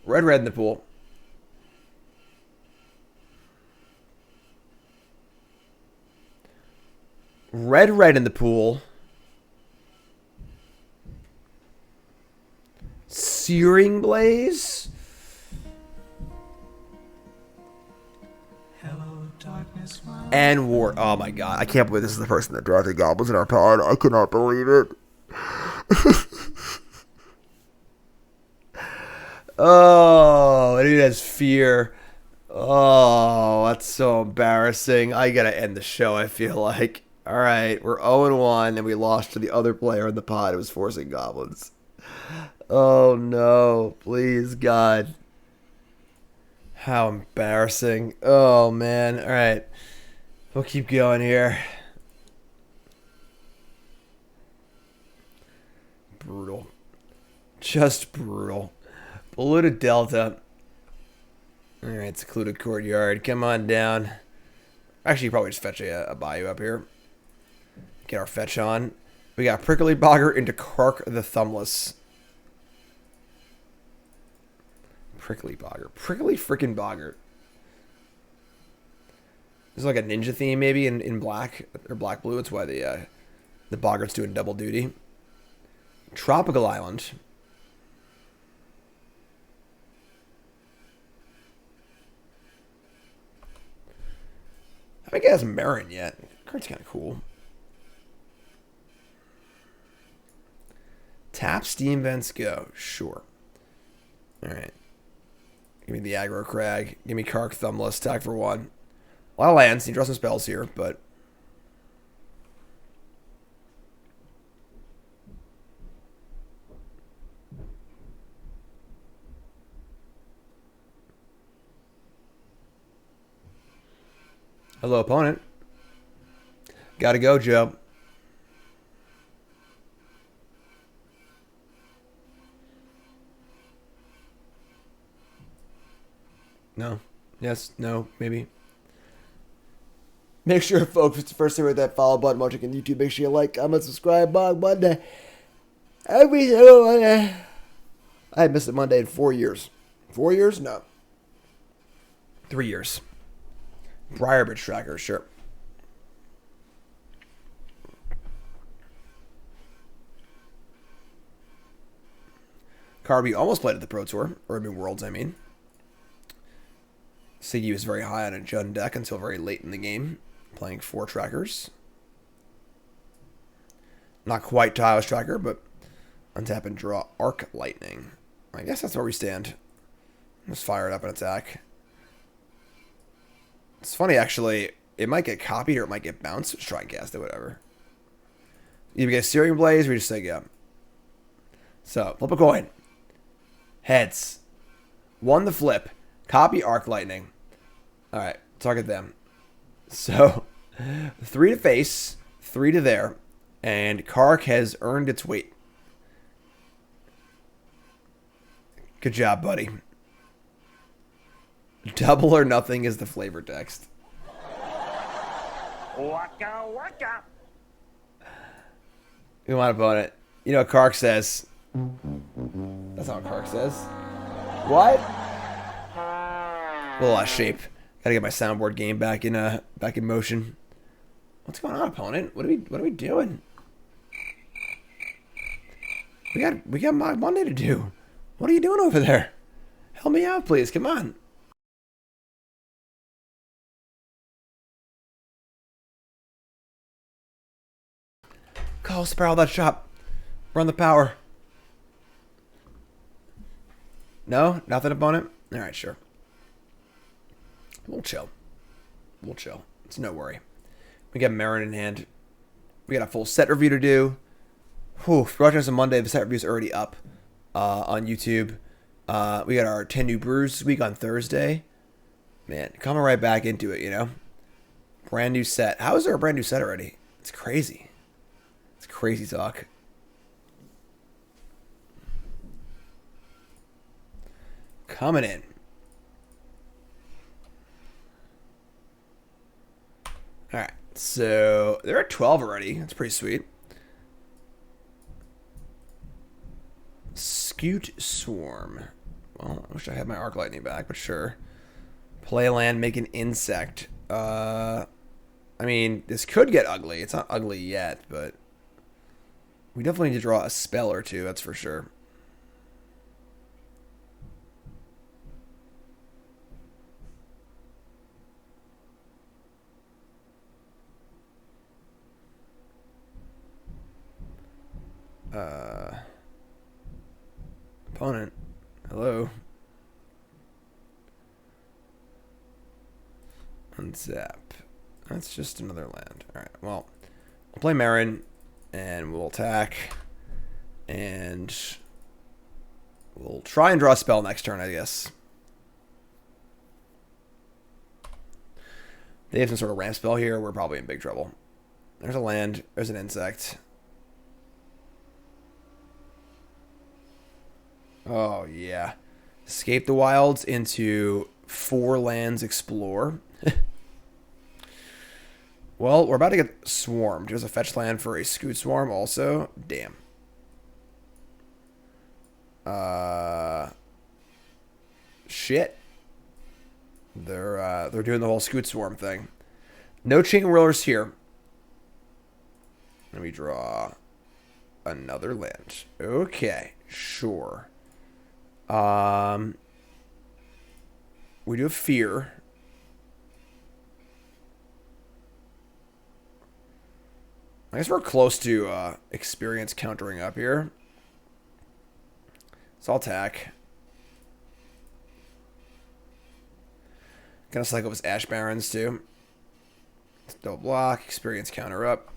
Red in the pool. Red in the pool. Searing Blaze. And War. Oh my god. I can't believe this is the person that drafted Goblins in our pod. I cannot believe it. Oh, dude has fear. Oh, that's so embarrassing. I gotta end the show, I feel like. Alright, we're 0-1 and we lost to the other player in the pod who was forcing Goblins. Oh no. Please, God. How embarrassing. Oh man. Alright. We'll keep going here. Brutal. Just brutal. Polluted Delta. Alright, Secluded Courtyard. Come on down. Actually, you probably just fetch a Bayou up here. Get our fetch on. We got Prickly Boggart into Kark the Thumbless. Prickly Boggart. Prickly freaking Boggart. There's like a ninja theme maybe in black or black blue. It's why the Boggart's doing double duty. Tropical Island. I think it has Marin yet. Card's kind of cool. Tap Steam Vents go. Sure. Alright. Give me the Aggro Crag. Give me Kark Thumbless. Attack for 1. A lot of lands. Need to draw some spells here, but... Hello, opponent. Gotta go, Joe. No. Yes. No. Maybe. Make sure, folks, it's the first time with that follow button watching on YouTube. Make sure you like, comment, subscribe. Mogg Monday. Every single Monday. I had missed a Monday in 4 years. 4 years? No. 3 years. Briarbridge Tracker, sure. Carby almost played at the Pro Tour. Urban Worlds, I mean. Siggy was very high on a Jund deck until very late in the game, playing 4 trackers. Not quite Tao's Tracker, but untap and draw Arc Lightning. I guess that's where we stand. Let's fire it up and attack. It's funny, actually. It might get copied or it might get bounced. Let's try and cast it, whatever. Either get a Searing Blaze or we just say, yeah. So, flip a coin. Heads. 1 the flip. Copy Arc Lightning. Alright, target them. So, 3 to face, 3 to there. And Kark has earned its weight. Good job, buddy. Double or nothing is the flavor text. Waka waka. We want to bone it. You know what Kark says? That's not what Kark says. What? A little out of shape. Gotta get my soundboard game back in motion. What's going on, opponent? What are we doing? We got Mogg Monday to do. What are you doing over there? Help me out, please. Come on. Call Spiral that shop. Run the power. No? Nothing, opponent? Alright, sure. We'll chill. We'll chill. It's no worry. We got Marin in hand. We got a full set review to do. Whew. If you're watching us on Monday, the set review is already up on YouTube. We got our 10 new brews this week on Thursday. Man, coming right back into it, you know? Brand new set. How is there a brand new set already? It's crazy. It's crazy talk. Coming in. Alright, so they're at 12 already. That's pretty sweet. Scute Swarm. Well, I wish I had my Arc Lightning back, but sure. Play land, make an insect. I mean, this could get ugly. It's not ugly yet, but we definitely need to draw a spell or two, that's for sure. Opponent. Hello. Unzap. That's just another land. Alright, well, we'll play Marin, and we'll attack, and we'll try and draw a spell next turn, I guess. They have some sort of ramp spell here. We're probably in big trouble. There's a land. There's an insect. Oh, yeah. Escape the Wilds into 4 lands explore. Well, we're about to get swarmed. There's a fetch land for a Scute Swarm also. Damn. Shit. They're doing the whole Scute Swarm thing. No Chain Whirlers here. Let me draw another land. Okay, sure. We do have Fear. I guess we're close to experience countering up here. So I'll attack. Gonna cycle with Ash Barrens too. Double block, experience counter up.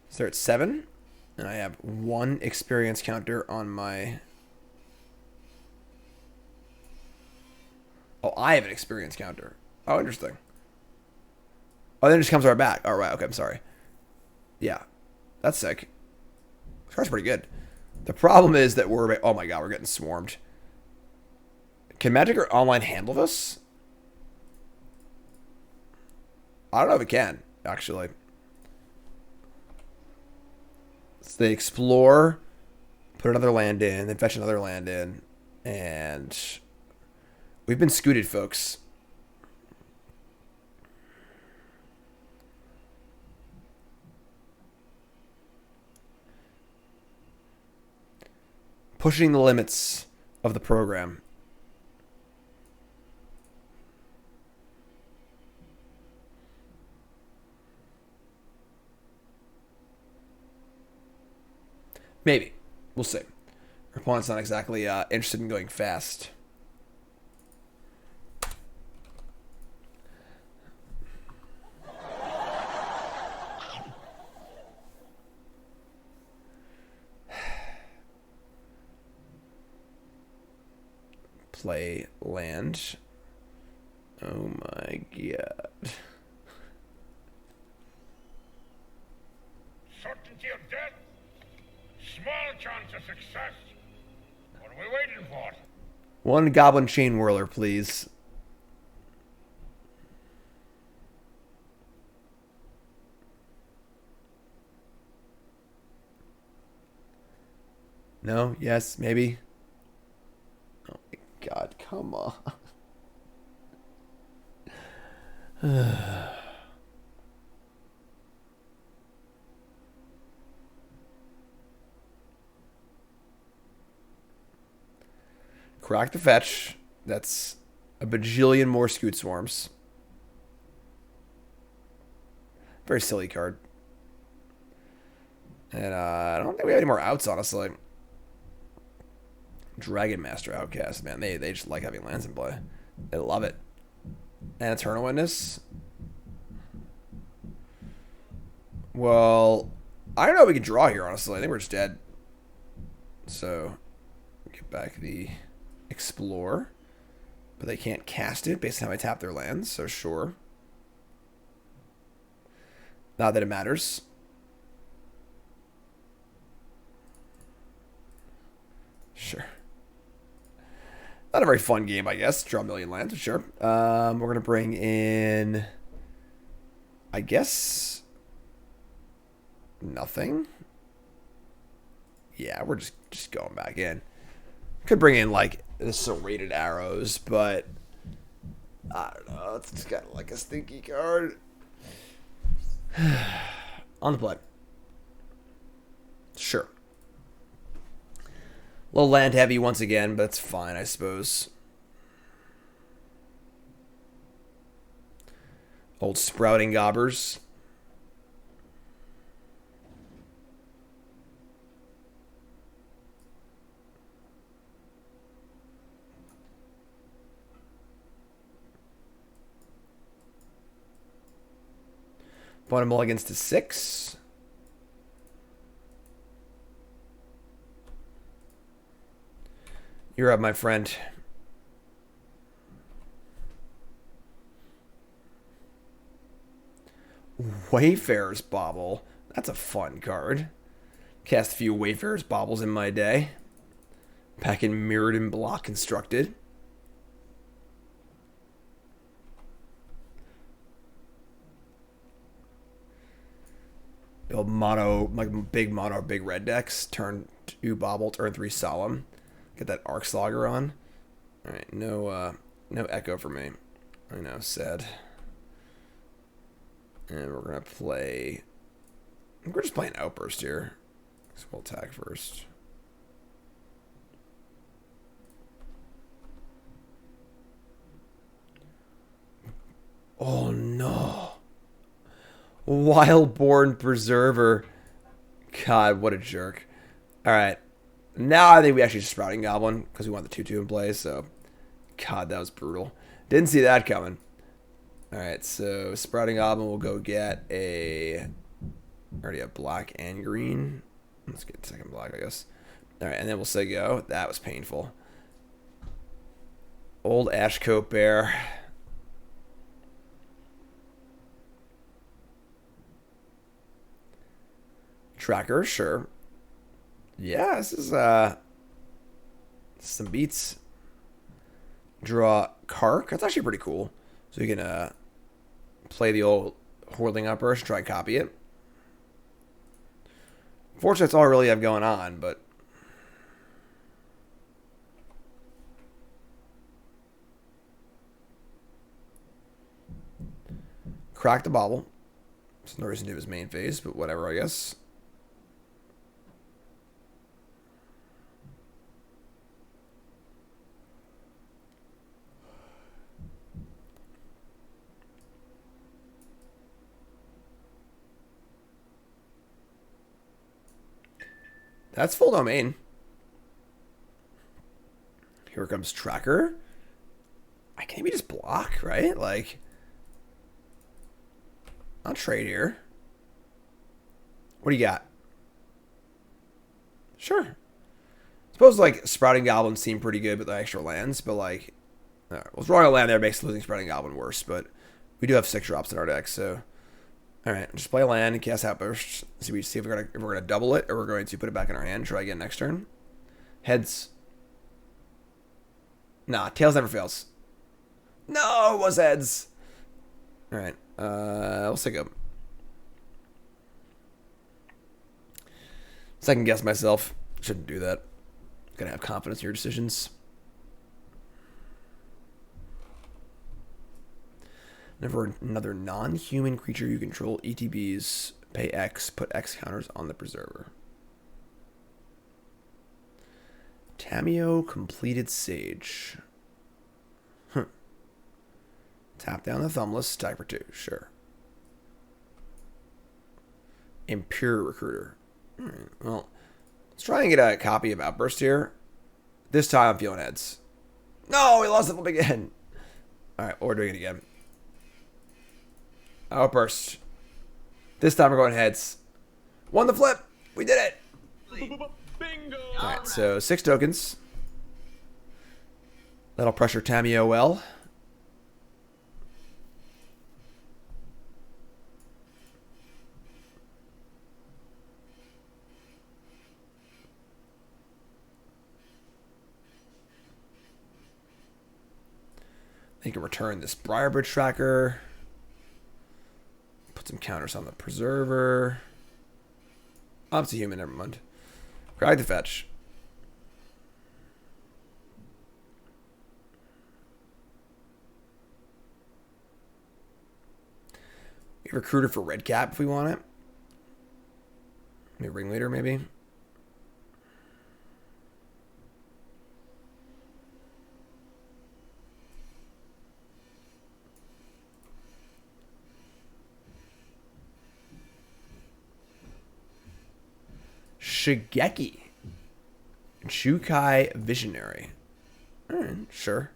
So they're at 7, and I have 1 experience counter on my... Oh, I have an experience counter. Oh, interesting. Oh, then it just comes right back. Oh, right. Okay, I'm sorry. Yeah. That's sick. This card's pretty good. The problem is that we're... Oh my god, we're getting swarmed. Can Magic or Online handle this? I don't know if it can, actually. So they explore, put another land in, then fetch another land in, and we've been scooted, folks. Pushing the limits of the program. Maybe. We'll see. Our opponent's not exactly interested in going fast. Play land. Oh my god. Certainty of death? Small chance of success. What are we waiting for? One Goblin Chain Whirler, please. No? Yes? Maybe? Oh my god, come on. Crack the fetch. That's a bajillion more Scoot Swarms. Very silly card. And I don't think we have any more outs, honestly. Dragon Master Outcast, man. They just like having lands in play. They love it. And Eternal Witness. Well, I don't know if we can draw here, honestly. I think we're just dead. So, get back the Explore. But they can't cast it based on how I tap their lands, so sure. Not that it matters. Sure. Not a very fun game, I guess. Draw a million lands, sure. We're going to bring in, I guess, nothing. Yeah, we're just going back in. Could bring in, like, the Serrated Arrows, but I don't know. It's kind of like a stinky card. On the play. Sure. A little land heavy once again, but it's fine, I suppose. Old Sprouting Gobbers. Bottom mulligans to 6. You're up, my friend. Wayfarer's Bauble. That's a fun card. Cast a few Wayfarer's Baubles in my day. Pack in Mirrored and Block Constructed. Build mono, like big mono, big red decks. Turn 2 Bauble, turn 3 Solemn. Get that Arc Slogger on. Alright, no Echo for me. I know, sad. And we're going to play... I think we're just playing Outburst here. So we'll attack first. Oh, no. Wildborn Preserver. God, what a jerk. Alright. Now I think we actually just Sprouting Goblin because we want the 2-2 in play, so... God, that was brutal. Didn't see that coming. Alright, so Sprouting Goblin will go get a... I already have black and green. Let's get second black, I guess. Alright, and then we'll say go. That was painful. Old Ashcoat Bear. Tracker, sure. Yeah, this is some beats. Draw Kark. That's actually pretty cool. So you can play the old Whirling Upburst, try and copy it. Fortunately, that's all I really have going on, but... Crack the Bauble. There's no reason to do his main phase, but whatever, I guess. That's full domain. Here comes Tracker. I can't maybe just block, right? Like, I'll trade here. What do you got? Sure. Suppose like Sprouting Goblins seem pretty good with the extra lands, but like, well, drawing a land there makes losing Sprouting Goblin worse. But we do have 6 drops in our deck, so all right, just play a land and cast Outburst. See if we're gonna double it or we're going to put it back in our hand. Try again next turn. Heads. Nah, tails never fails. No, it was heads. All right, let's take a second guess myself. Shouldn't do that. Gotta have confidence in your decisions. Whenever another non-human creature you control ETBs, pay X, put X counters on the preserver. Tameo Completed Sage. Tap down the Thumbless, type for 2, sure. Impure Recruiter. Alright, well, let's try and get a copy of Outburst here. This time I'm feeling heads. No, we lost the flip again. Alright, we're doing it again. Outburst. This time we're going heads. Won the flip. We did it. Bingo! Alright, so 6 tokens. That'll pressure Tameo well. They can return this Briarbridge Tracker. Put some counters on the Preserver. Oh, it's a human, never mind. Crag the fetch. We have Recruiter for Red Cap if we want it. Maybe Ringleader, maybe. Shigeki. Shukai Visionary. Alright, sure.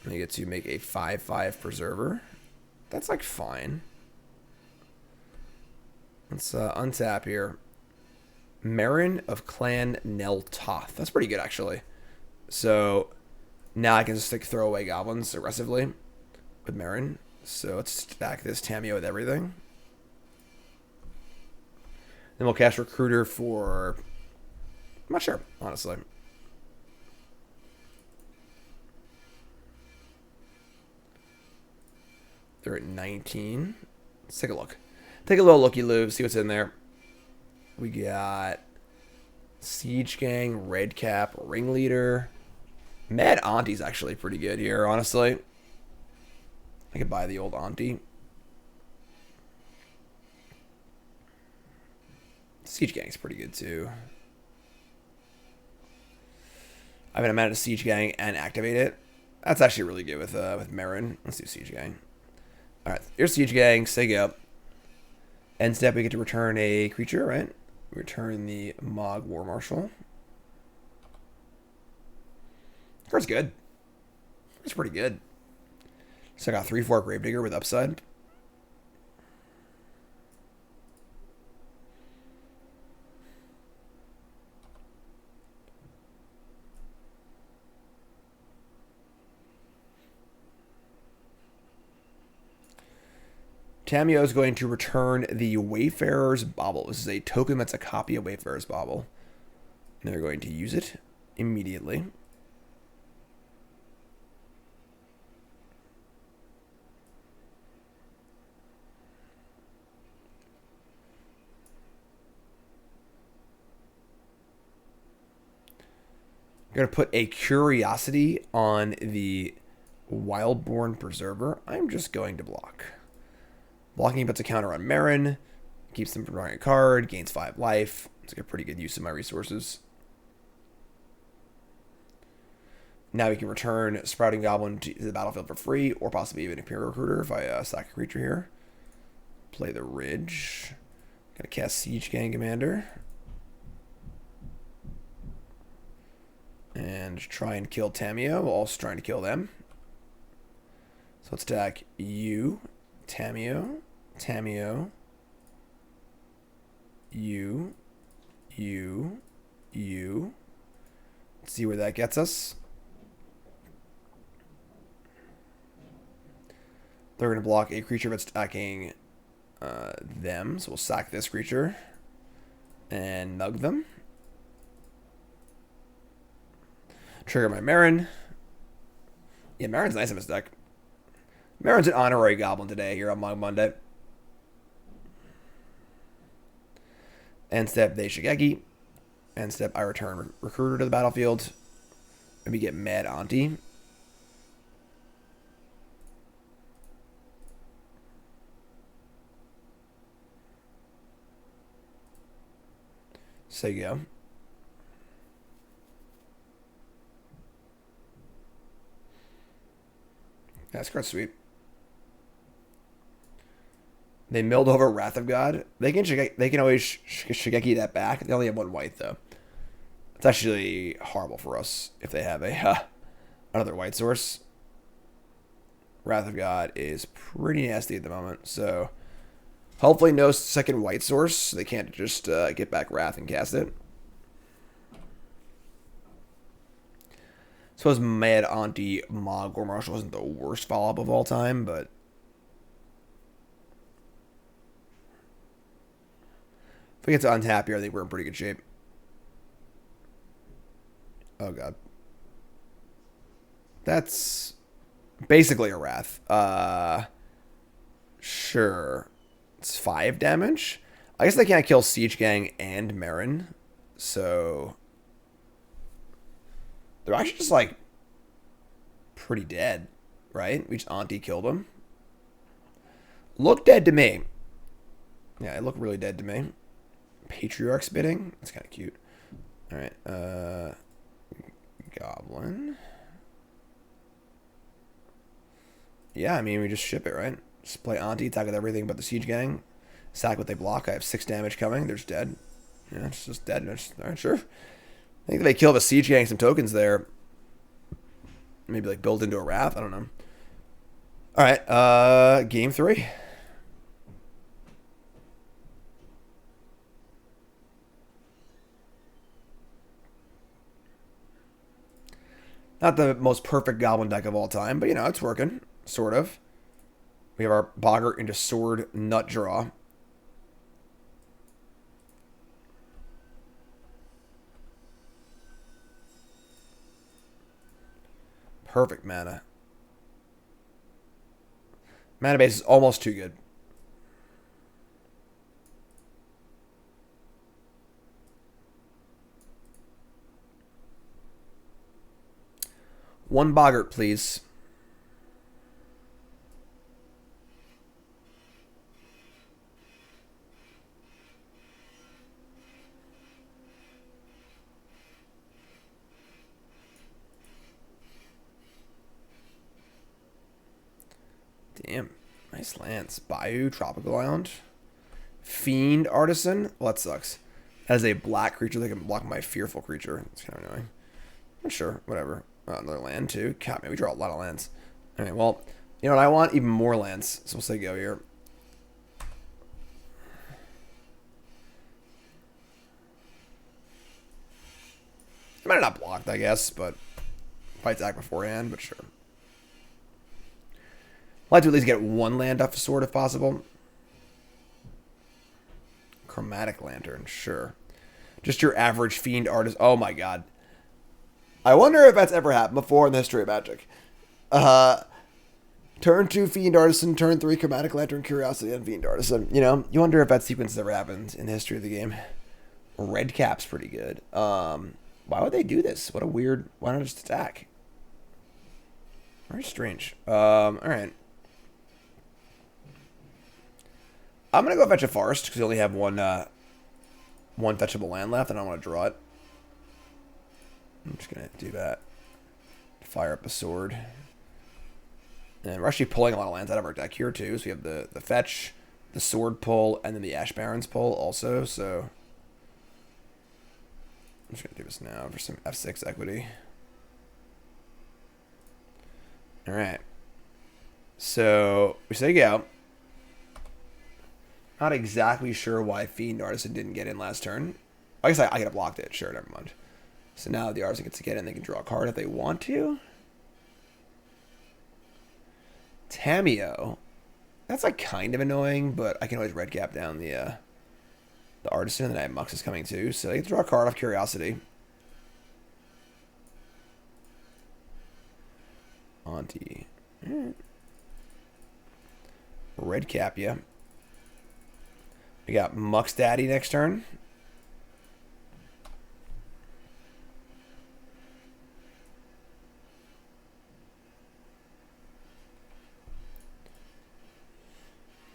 I get to make a 5/5 Preserver. That's like fine. Let's untap here. Marin of Clan Nel Toth. That's pretty good actually. So now I can just like throw away goblins aggressively with Marin. So let's stack this Tameo with everything. Then we'll cast Recruiter for... I'm not sure, honestly. They're at 19. Let's take a look. Take a little looky-loo, see what's in there. We got Siege Gang, Red Cap, Ringleader. Mad Auntie's actually pretty good here, honestly. I could buy the old Auntie. Siege Gang's pretty good too. I mean, I'm at a Siege Gang and activate it. That's actually really good with Marin. Let's do Siege Gang. All right, here's Siege Gang. Sig up. End step, we get to return a creature, right? Return the Mogg War Marshal. Card's good. It's pretty good. So I got 3/4 Gravedigger with upside. Tameo is going to return the Wayfarer's Bauble. This is a token that's a copy of Wayfarer's Bauble. And they're going to use it immediately. I'm going to put a Curiosity on the Wildborn Preserver. I'm just going to block. Blocking puts a counter on Marin. Keeps them from drawing a card. Gains 5 life. It's like a pretty good use of my resources. Now we can return Sprouting Goblin to the battlefield for free, or possibly even Imperial Recruiter if I sack a creature here. Play the Ridge. Gonna cast Siege Gang Commander. And try and kill Tamio. We're also trying to kill them. So let's attack you, Tamio, Tamio, you. Let's see where that gets us. They're going to block a creature that's attacking them. So we'll sack this creature and nug them. Trigger my Marin. Yeah, Marin's nice in this deck. Marin's an honorary goblin today here on Mogg Monday. End step, they Shigeki. End step, I return Recruiter to the battlefield. Maybe get Mad Auntie. So you go. That's quite sweet. They milled over Wrath of God. They can always Shigeki that back. They only have one white though. It's actually horrible for us if they have a another white source. Wrath of God is pretty nasty at the moment, so hopefully no second white source. So they can't just get back Wrath and cast it. Suppose Mad Auntie Mogg or Marshall wasn't the worst follow-up of all time, but if we get to untap here, I think we're in pretty good shape. Oh god. That's basically a Wrath. Sure. It's 5 damage. I guess they can't kill Siege Gang and Marin, so they're actually just like pretty dead, right? We just Auntie killed them. Look dead to me. Yeah, it looked really dead to me. Patriarch spitting. That's kind of cute. All right. Goblin. Yeah, I mean, we just ship it, right? Just play Auntie, attack with everything but the Siege Gang. Sack what they block. I have 6 damage coming. They're just dead. Yeah, it's just dead. All right, sure. I think if they kill the Siege Gang, some tokens there. Maybe like build into a Wrath. I don't know. All right, game 3. Not the most perfect Goblin deck of all time, but you know, it's working. Sort of. We have our Boggart into Sword Nut Draw. Perfect mana. Mana base is almost too good. One Boggart, please. Damn. Nice lands. Bayou, Tropical Island. Fiend Artisan. Well, that sucks. That is a black creature that can block my fearful creature. It's kind of annoying. But sure, whatever. Another land, too. God, man, we draw a lot of lands. Alright, well, you know what I want? Even more lands. So we'll say go here. I might have not blocked, I guess, but if I attack beforehand, but sure. I'd like to at least get one land off the sword if possible. Chromatic Lantern, sure. Just your average Fiend Artist. Oh my god. I wonder if that's ever happened before in the history of Magic. Turn 2 Fiend Artisan, turn 3 Chromatic Lantern, Curiosity, and Fiend Artisan. You know, you wonder if that sequence ever happened in the history of the game. Red Cap's pretty good. Why would they do this? What a weird... Why not just attack? Very strange. Alright. I'm going to go fetch a Forest, because we only have one fetchable land left, and I don't want to draw it. I'm just going to do that. Fire up a sword. And we're actually pulling a lot of lands out of our deck here, too. So we have the fetch, the sword pull, and then the Ash Barrens pull also, so... I'm just going to do this now for some F6 equity. All right. So we say go. Not exactly sure why Fiend Artisan didn't get in last turn. I guess I could have blocked it. Sure, never mind. So now the Artisan gets to get in. They can draw a card if they want to. Tameo. That's like kind of annoying, but I can always red cap down the Artisan, and then I have Mux is coming too. So I get to draw a card off Curiosity. Auntie. Red cap, yeah. We got Mux Daddy next turn.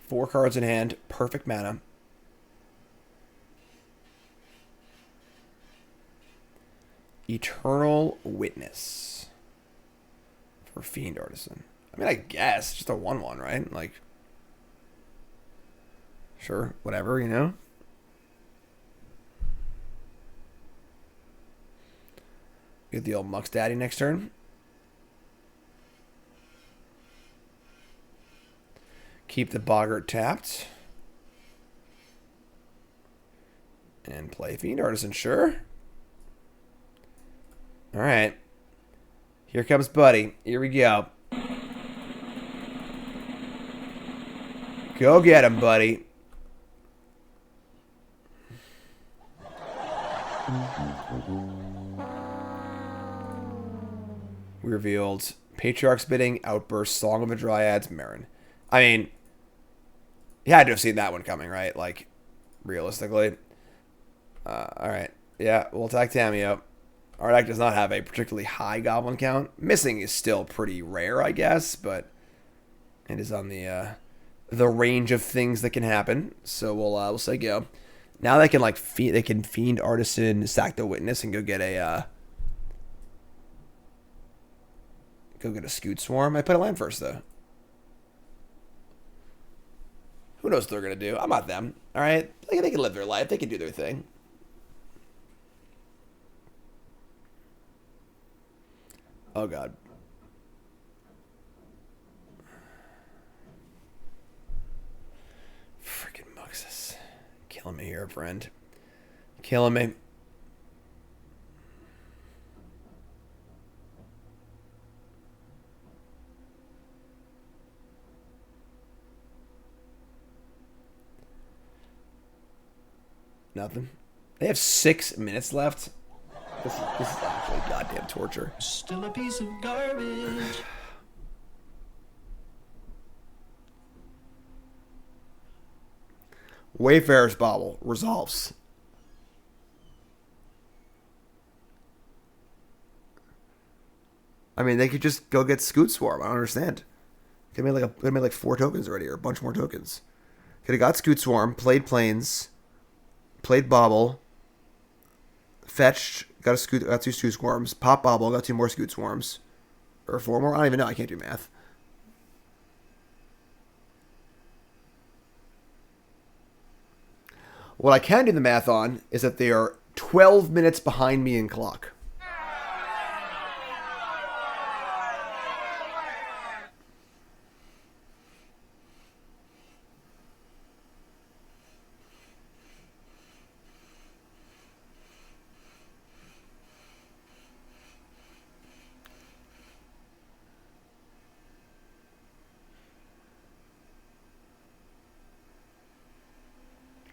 Four cards in hand. Perfect mana. Eternal Witness for Fiend Artisan. I mean, I guess just a 1/1, right? Like, sure, whatever, you know. Get the old Mux Daddy next turn. Keep the Boggart tapped. And play Fiend Artisan, sure. All right. Here comes Buddy. Here we go. Go get him, buddy. We revealed Patriarch's Bidding, Outburst, Song of the Dryads, Marin. I mean, you had to have seen that one coming, right? Like, realistically. All right. Yeah, we'll attack Tameo. Our deck does not have a particularly high goblin count. Missing is still pretty rare, I guess, but it is on the range of things that can happen. So we'll say go. Now they can like Fiend Artisan, sack the Witness, and go get a Scoot Swarm. I put a land first though. Who knows what they're gonna do? I'm not them. All right, they can live their life. They can do their thing. Oh God. Freaking Muxus. Killing me here, friend. Killing me. Nothing. They have 6 minutes left. This is actually goddamn torture. Still a piece of garbage. Wayfarer's Bauble resolves. I mean, they could just go get Scoot Swarm. I don't understand. Could have made like 4 tokens already, or a bunch more tokens. Could have got Scoot Swarm, played Plains, played Bauble, fetched, got 2 Scoot Swarms, pop Bauble, got 2 more Scoot Swarms. Or 4 more? I don't even know. I can't do math. What I can do the math on is that they are 12 minutes behind me in clock.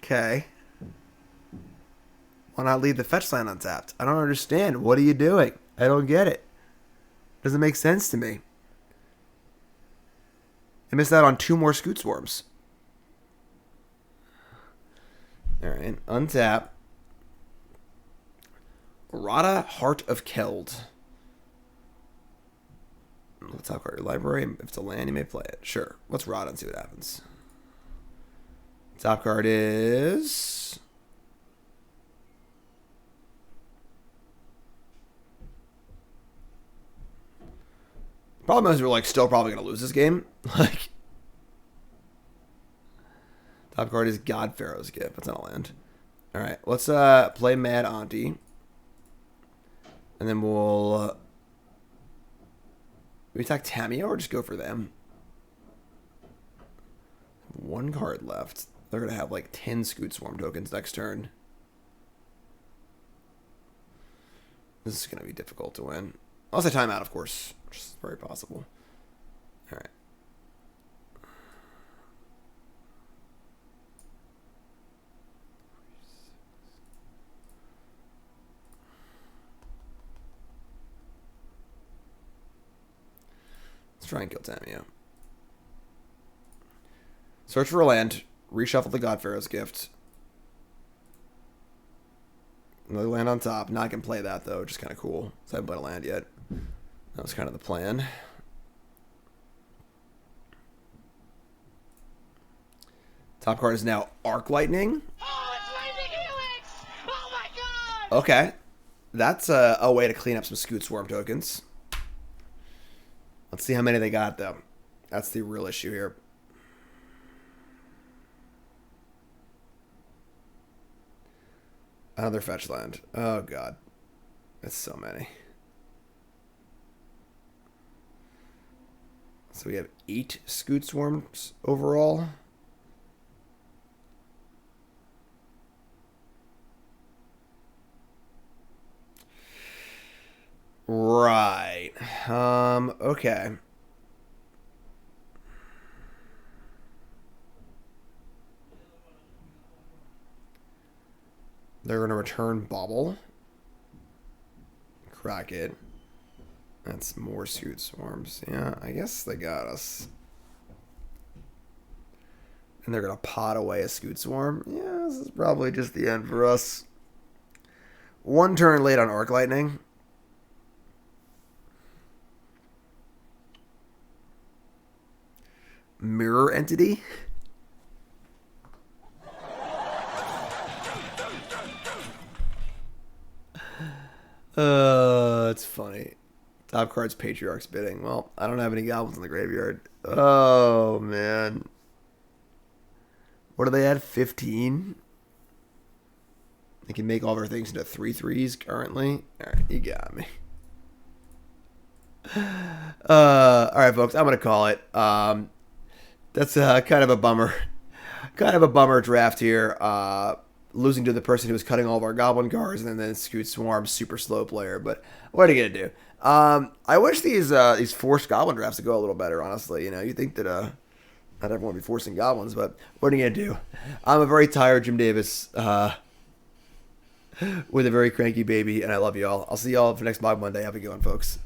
Okay. Why not leave the fetch land untapped? I don't understand. What are you doing? I don't get it. Doesn't make sense to me. I missed out on 2 more Scoot Swarms. Alright. Untap. Rada, Heart of Keld. Let's talk about your library. If it's a land, you may play it. Sure. Let's Rada and see what happens. Top card is... Problem is we're like still probably going to lose this game. Like, top card is God Pharaoh's Gift. That's not a land. All right, let's play Mad Auntie. And then we'll... We attack Tamio or just go for them? One card left. They're going to have like 10 Scoot Swarm tokens next turn. This is going to be difficult to win. Unless I time out, of course, which is very possible. All right. Let's try and kill Tamio. Search for a land. Reshuffle the God Pharaoh's Gift. Another land on top. Not going to play that, though. Just kind of cool. So I haven't played a land yet. That was kind of the plan. Top card is now Arc Lightning. Oh, it's Lightning Helix! Oh my god! Okay. That's a way to clean up some Scoot Swarm tokens. Let's see how many they got, though. That's the real issue here. Another fetch land. Oh, God. That's so many. So we have 8 Scoot Swarms overall. Right. Okay. They're going to return Bobble. Crack it. That's more Scoot Swarms. Yeah, I guess they got us. And they're going to pot away a Scoot Swarm. Yeah, this is probably just the end for us. One turn late on Arc Lightning. Mirror Entity. It's funny. Top card's Patriarch's Bidding. Well, I don't have any goblins in the graveyard. Oh, man. What do they add? 15? They can make all their things into 3/3s currently. Alright, you got me. Alright, folks, I'm going to call it. That's kind of a bummer. Kind of a bummer draft here. Losing to the person who was cutting all of our goblin cards, and then Scoot Swarm, super slow player. But what are you gonna do? I wish these forced goblin drafts would go a little better. Honestly, you know, you think that not everyone would be forcing goblins, but what are you gonna do? I'm a very tired Jim Davis with a very cranky baby, and I love you all. I'll see y'all for next Mogg Monday. Have a good one, folks.